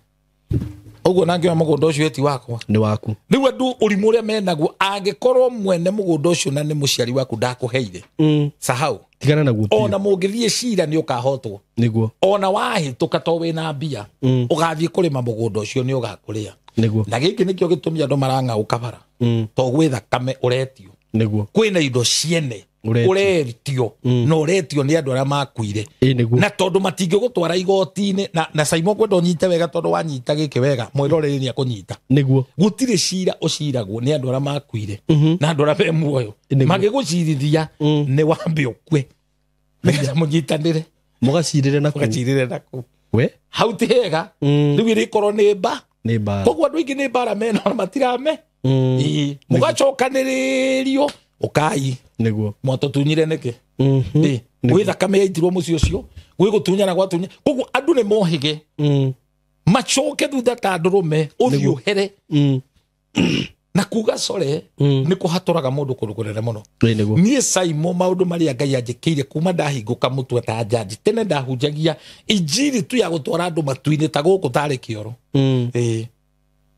ũguo nangĩoya mũgũnda ũcio eti wakwa nĩ waku rĩu andũ ũrimũ ũrĩa menaguo angĩkorwo mwene mũgũnda ũcio na nĩ mũciari waku ndakũheire sahau tigana naguo ona mũngĩthiĩ cira nĩ ũkahotwo nĩguo ona wahĩtũka to wĩna mbia ũgathiĩ kũrĩma mũgũnda ũcio nĩ ũgakũrĩa nĩguo na gĩkĩ nĩkĩo gĩtũmi andũ marang'aũka bara to gwĩ thakame ũretio nĩguo kwĩna indo ciene ũretio na ũretio nĩ andũ arĩa makuire na tondũ matingĩgũtwara igoti-inĩ na Simon kwenda ũnyite wega tondũ wanyita gĩkĩ wega mwĩroreri nĩ akũnyita nĩguo gũtirĩ cira ũciragwo nĩ andũ arĩa makuire na andũ arĩa me muoyo magĩgũcirithia nĩ wambe ũkue nĩgetha mũnyitanĩre mũgacirĩre naku we hau ti hega rĩu ĩrĩkorwo nĩ mba koguo andũ aingĩ nĩ mbara mena ona matirame mũgacokanĩrĩrio ũkai nĩguo mwatũtunyire nĩkĩ gwĩ thakame yaitirwo mũciĩ ũcio gwĩ gũtunyana gwatunya koguo andũ nĩ mohĩge macoke thutha ta ndũrũme ũthiĩ ũhere na kuga core nĩ kũhatũraga mũndũ kũndũ kũnene mũno niĩ Saimo maũndũ marĩa Ngai anjĩkĩire kuma ndahingũka mũtwe ta njanji tene ndahunjagia injiri tu ya gũtwara andũ matu-inĩ ta gũkũ tarĩ kĩoro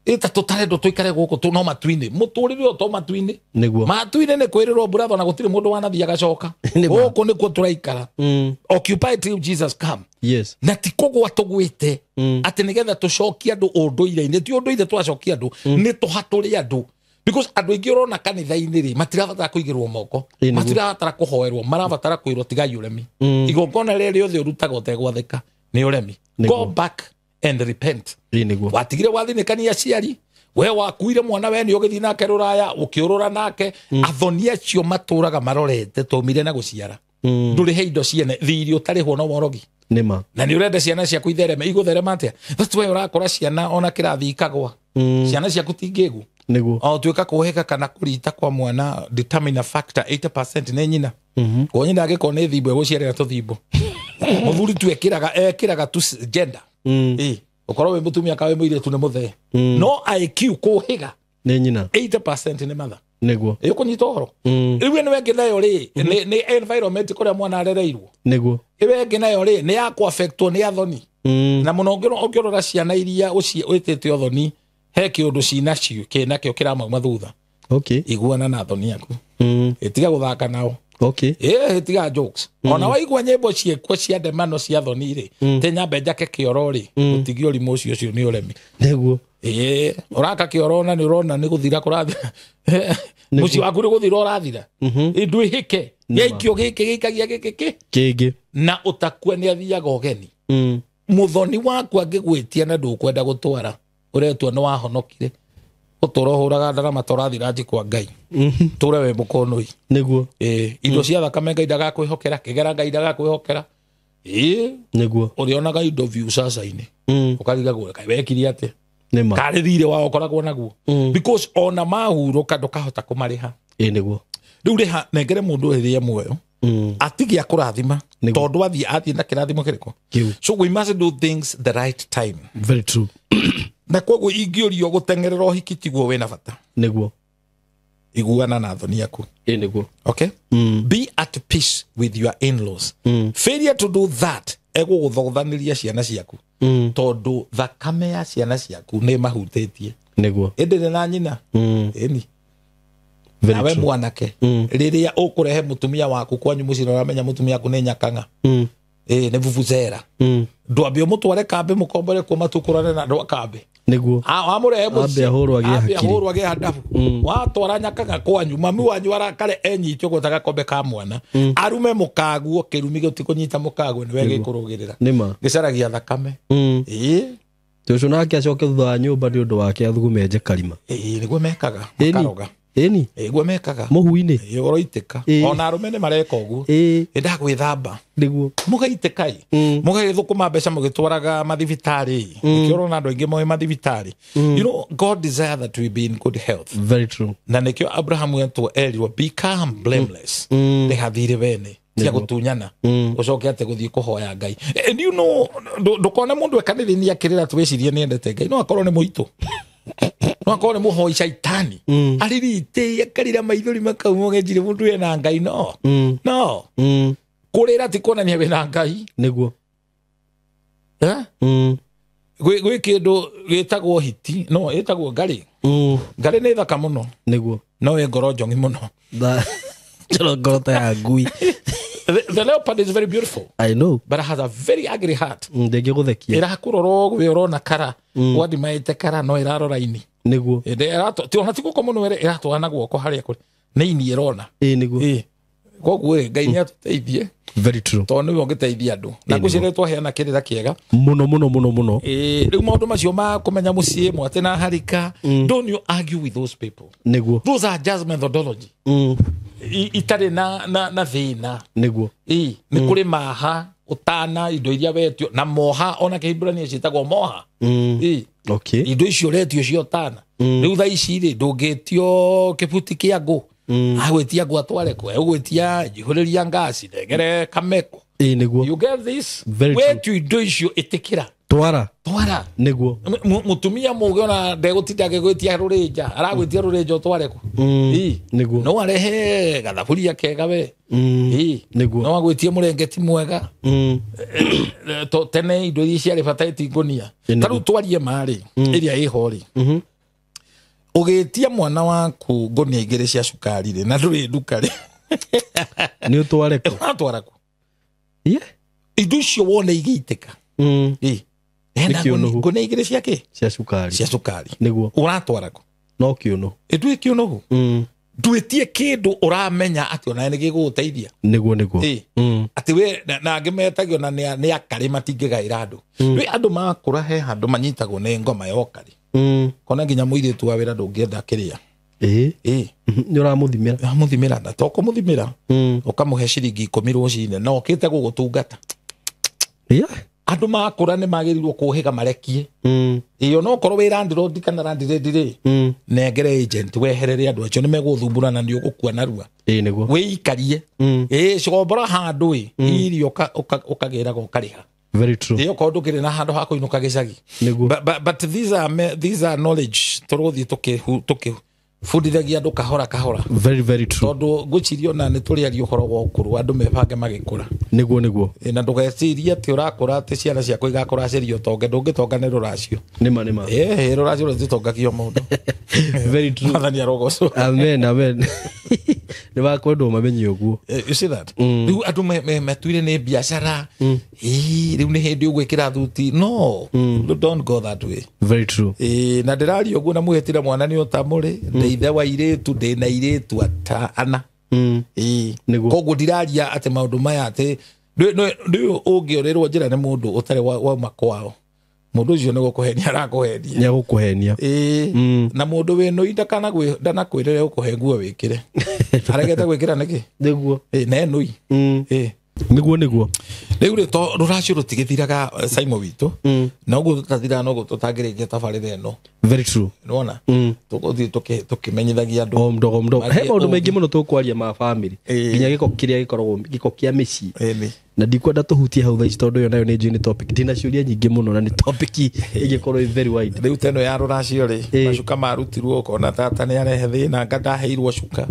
ita tũtarendwo tũikare gũkũ tu no matu-inĩ mũtũrĩre ũyũ to matu-inĩ matu-inĩ nĩ kwĩrĩrwo brother na gũtirĩ mũndũ wanathiĩ agacoka gũkũ nĩkuo tũraikara occupy till Jesus come na ti kũgwa tũgwĩte atĩ nĩgetha tũcokie andũ ũndũire-inĩ ti ũndũire twacokia andũ nĩ tũhatũre andũ because andũ aingĩ ũrona kanitha-inĩ rĩ matirabatara kũigĩrwo moko matirabatara kũhoerwo marabatara kwĩrwo tigai ũremi igongona rĩrĩa rĩothe ũrutaga ũtegwathĩka nĩ ũremi go back and repent watigire wathinĩkania aciari we wakuire mwana we nĩ ũgĩthiĩ nake rũraya ũkĩũrũra nake athoni acio matũraga marorete tũmire na gũciara ndũrĩ he indo ciene thiri ũtarĩhwo no morogi na nĩ ũrenda ciana ciaku ithereme igũtherema atĩa that's why ũrakora ciana ona kĩrathi ikagwa ciana ciaku tingĩgu o tuĩka kũhĩka kana kũrita kwa mwana determine factor 80% nĩ nyina kwa nyina angĩkorwo nĩ thimbo egũciarĩra tũthimbo mũthuri tu ekĩraga tu gender ũkorwo wĩ mũtumia kawe mũirĩtu nĩ mũthee no IQ kũhĩga nĩ nyina 80% nĩ matha nĩguo ĩkũnyita ũhoro rĩu ĩno ĩngĩ nayo rĩ nĩ environment kũrĩa mwana arereirwo nĩguo ĩyo ĩngĩ nayo rĩ nĩ ya kũaffectwo nĩ athoni na mũno ũngĩrora ciana iria wĩtĩte ũthoni he kĩũndũ cinacio kĩnakĩo kĩramauma thutha iguana na athoni aku ĩtiga gũthaka nao ĩtiga jokes ona waigua nyĩmbo ciĩkwo cia ndemano cia thoni rĩ te nyambe njake kĩoro rĩ ũtigi ũrimũ ũcio nĩ ũremi nĩguo ũraka kĩoro na nĩ ũrona nĩ gũthira kũrathira mũciĩ waku nĩ gũthira ũrathira ndwĩhĩke gĩikio gĩkĩ gĩikagia gĩkĩ kĩngĩ na ũtakue nĩ athiaga ũgeni mũthoni waku angĩgwĩtia na ndũkwenda gũtwara ũretua nĩ wahonokire ũtũra ũhũraga ndarama tũrathira njikwa Ngai tũre we mũkonoi nĩguo indo cia thakame Ngai ndagakwĩhokera kĩgera Ngai ndagakwĩhokera nĩguo ũrĩonaga indo view sasa-inĩ ũkarigagwo kaĩ wekire atĩa karĩ thirĩ wao ũkoragwo naguo because ona mahurũka ndũkahota kũmarĩha nĩguo rĩu rĩha nengere mũndũ rĩrĩa muoyo atige akũrathima tondũ athiĩ na kĩrathimo kĩrĩkũ so we must do things the right time very true na koguo ingĩũrio gũtengerera ũhiki tiguo wĩna bata nĩguo iguana na athoni aku nĩguo okay be at peace with your in-laws failure to do that egũgũthogothanĩria ciana ciaku tondũ thakame ya ciana ciaku nĩ mahutĩtie nĩguo ĩndĩ na nyina ĩni nawe mwanake rĩrĩa ũkũrehe mũtumia waku kwanyu mũciĩ na ũramenya mũtumia waku nĩ nyakanga nĩ vuvuzera ndwambie mũtware kambe mũkombore kuo matukũrane na andũ a kambe nĩguo wamũrehe mũciĩ ahũrwo agĩe handabu watwara nyakanga kwanyu mami wanyu arakare enyitio gũta gakombe ka mwana arume mũkaguo kĩrumi gũtikũnyita mũkaguo nĩwe gĩkũrũgĩrĩra gĩcaragia thakame tũcio nake acoke thutha wa nyũmba nĩ ũndũ wake athugumenje karima nĩguo mekaga makaroga guo mekaga mũhu-inĩ ũroitĩka ona arũme nĩ mareka ũguo ndagwĩthamba nĩguo mũgaitĩka mũgagĩthũkũma mbeca mũgĩtwaraga mathibitarĩ nĩkĩo na andũ aingĩ moĩ mathibitarĩ you know God desire that we be in good health very true na nĩkĩo Abraham wetwo erirwo be calm blameless ndĩgathire bene cia gũtunyana ũcoke atĩ gũthiĩ kũhoya Ngai and you know ndũkone mũndũ ekanĩrĩni akĩrĩra twĩcirie nĩendete Ngai no akorwo nĩ mũitũ no akorwo nĩ mũhoi caitani aririte akarira maithori makauma genjire mũndũ ena Ngai no kũrĩra ti kuonania wĩna Ngai nĩguo gwĩ kĩndũ gĩtagwo hiti no ĩtagwo ngarĩ nĩ thaka mũno nĩguo no wĩ ngoro njongi mũno ngoro ta ya ngui The leopard is very beautiful. I know. But it has a very ugly heart. Ndĩngĩgũthekia. Ĩrakũrora we ũrona kara. Wathimaĩte kara no ĩrarora ini. Nĩguo. Ti ona ti gũkũ mũno ĩratwara na guoko harĩa kũrĩ. Nĩ ini ĩrona. Nĩguo. Koguo Ngai nĩ atũteithie. Very true. Tondũ nĩwe ũngĩteithia andũ. Na ngwĩciria twaheana kĩrĩra kĩega. Mũno. Rĩu maũndũ macio ma kũmenya mũciĩ mwate na harika. Don't you argue with those people. Nĩguo. Those are just methodology. Itarĩ na thĩna nĩguo nĩ kũrĩ maha ũtana indo iria wetio na moha ona kĩhimbũrania ciĩtagwo moha okay indo icio retio cio tana rĩu thaa ici rĩ ndũngĩtio kĩbuti kĩa ngũ agwĩtia ngũ atware kũ egwĩtia njihũrĩria ngasi ndengere kameko nĩguo you get this wetio indo icio ĩtĩkĩra twara niguo mutumia muge ona ndegutinda ngegwitia rurinja aragwitia rurinja tware ku niguo no arehe gathaburia kega we niguo no agwitie murengeti mwega to tene indo iria ciarĩ bataiti ngonia taru twarie mari iria iho ri ugitia mwana waku ngonia igere cia cukari ri na nduri nduka ri ni utware ku indo icio wone igiteka ngonia igere ciake cia cukari niguo uratwara ku no kiuno itwe kiuno duetie kindu uramenya ati ona ni giguteithia niguo ati we na ngimetagio na ni akari matingigaira andu we andu makura he handu manyitagwo ni ngoma yokari kona nginya muiritu wa wira ndungienda kiria ni uramuthimira na toko muthimira ukamuhe ciringi 10 rucine na okite gugutungata andu makura ni magirirwo kuhiga marekie iyo no korwo wira ndiro kana randire negere agent weherere andu acio ni meguthumbura na ni ugukua narua niguo weikarie cigombora handu irio ukagira gukariha very true iyo kondu kire na handu ha kuinuka gicagi but these are knowledge turuthi fundithagia andu kahora very true tondu ngucirio na ni turiario horo wa ukuru andu mebange magikura niguo na ndugeciria ati urakura ati ciana ciakwa igakura cirio tonge ndungitonga ni ruracio nima ruracio rutitongagio mundu very true mathani arogoco amen ni bakwendo mamenye uguo you see that riu andu metuire ni biashara riu ni hindi ugwikira thuti no don't go that way very true na ndirario uguo na muhetira mwana ni utamuri ndeithe wa iretu ndina iretu atana koguo ndiraria ati maundu maya ati ndio ungiorirwo njira ni mundu utari wa makwao mundu ucio ni gukuhenia arakuhenia nya gukuhenia na mundu we no indakana ndana kwirere gukuhe nguo wikire aregete gwikira niki niguo na enui niguo riu ri to ruracio rutigithiraga Simon witu na uguo tutathira no tutangirikia tabarire eno very true nona tukuthi tukimenyithagia andu omdo he maundu maingi muno tukwaria ma family nginya giko kiria gikoragwo giko kia micii na ndikwenda tuhutie hau thaici tondu yo nayo ni njui ni topic ndina ciuria nyingi muno na ni topic igikorwo very wide riu teno ya ruracio ri macuka marutirwo kona tata ni arehe thina ngadaheirwo cuka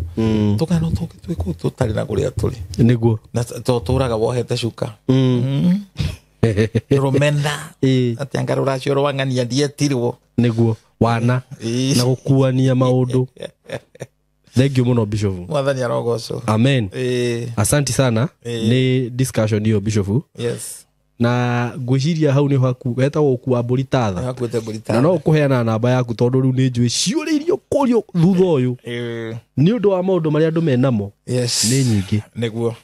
tukano twiko tutari na kuria turi niguo na turaga wohete cuka rumenda ati anga ruracio rwangania ndietirwo niguo wana na gukuania maundu thank you muno Bishop mwathani arogoco amen asante sana ni discussion hiyo Bishop yes na ngwiciria hau ni haku wetagwo ukua mburitatha na no ukuheana namba yaku tondu riu ni njui ciuririo kurio thutha uyu ni undu wa maundu maria andu menamo yes ni nyingi niguo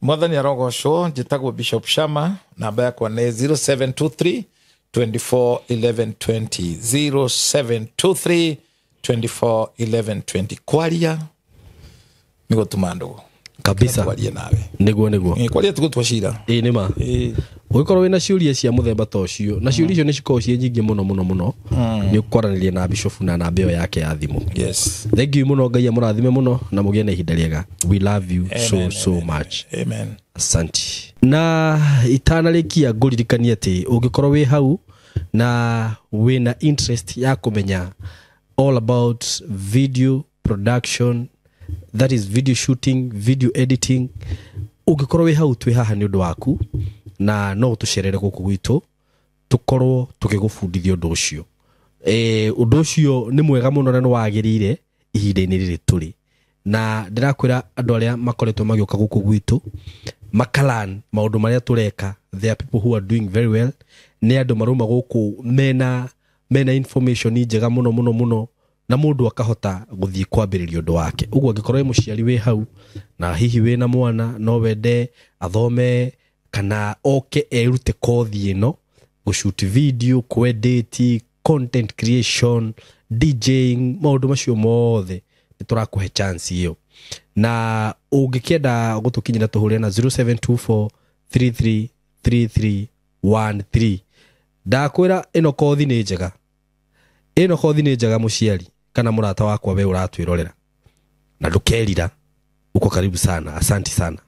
mwathani arogoco njitagwo Bishop Shama namba yakwa ni 0723 241120 0723 kwaria nigo tumando kabisa kwaria nawe niguo kwaria tugutwacira nima ugikorwo wina ciuria cia muthemba tocio na ciuria icio ni cikorwo cie nyingi muno ni ukwaraniria na Bishop na namba iyo yake ya thimu yes thank you muno ngai amurathime muno na mugie na ihinda riega we love you so much amen asante na itanarikia nguririkania ati ungikorwo wi hau na wina interest ya kumenya all about video production, that is video shooting, video editing, ugikorwo wi hau twi haha ni undu waku na no tucerere guku gwitu tukorwo tukigufundithia undu ucio undu ucio ni mwega muno na no wagirire ihinda-ini riri turi na ndirakwira andu aria makoretwo magioka guku gwitu makalan maundu maria tureka there are people who are doing very well ni andu maruma guku mena information njega muno na mundu akahota guthii kwambiriria undu wake uguo angikorwo muciari wi hau na hihi wi na mwana no wende athome kana oke erute kothi ino gushoot video, edit, content creation, DJing, maundu macio mothe niturakuhe chance iyo na ungikienda gutukinyira tuhure na 0724333313 ndakwira ino kothi ni njega muciari kana murata wakwa we uratwirorera na ndukerira uko karibu sana asante sana.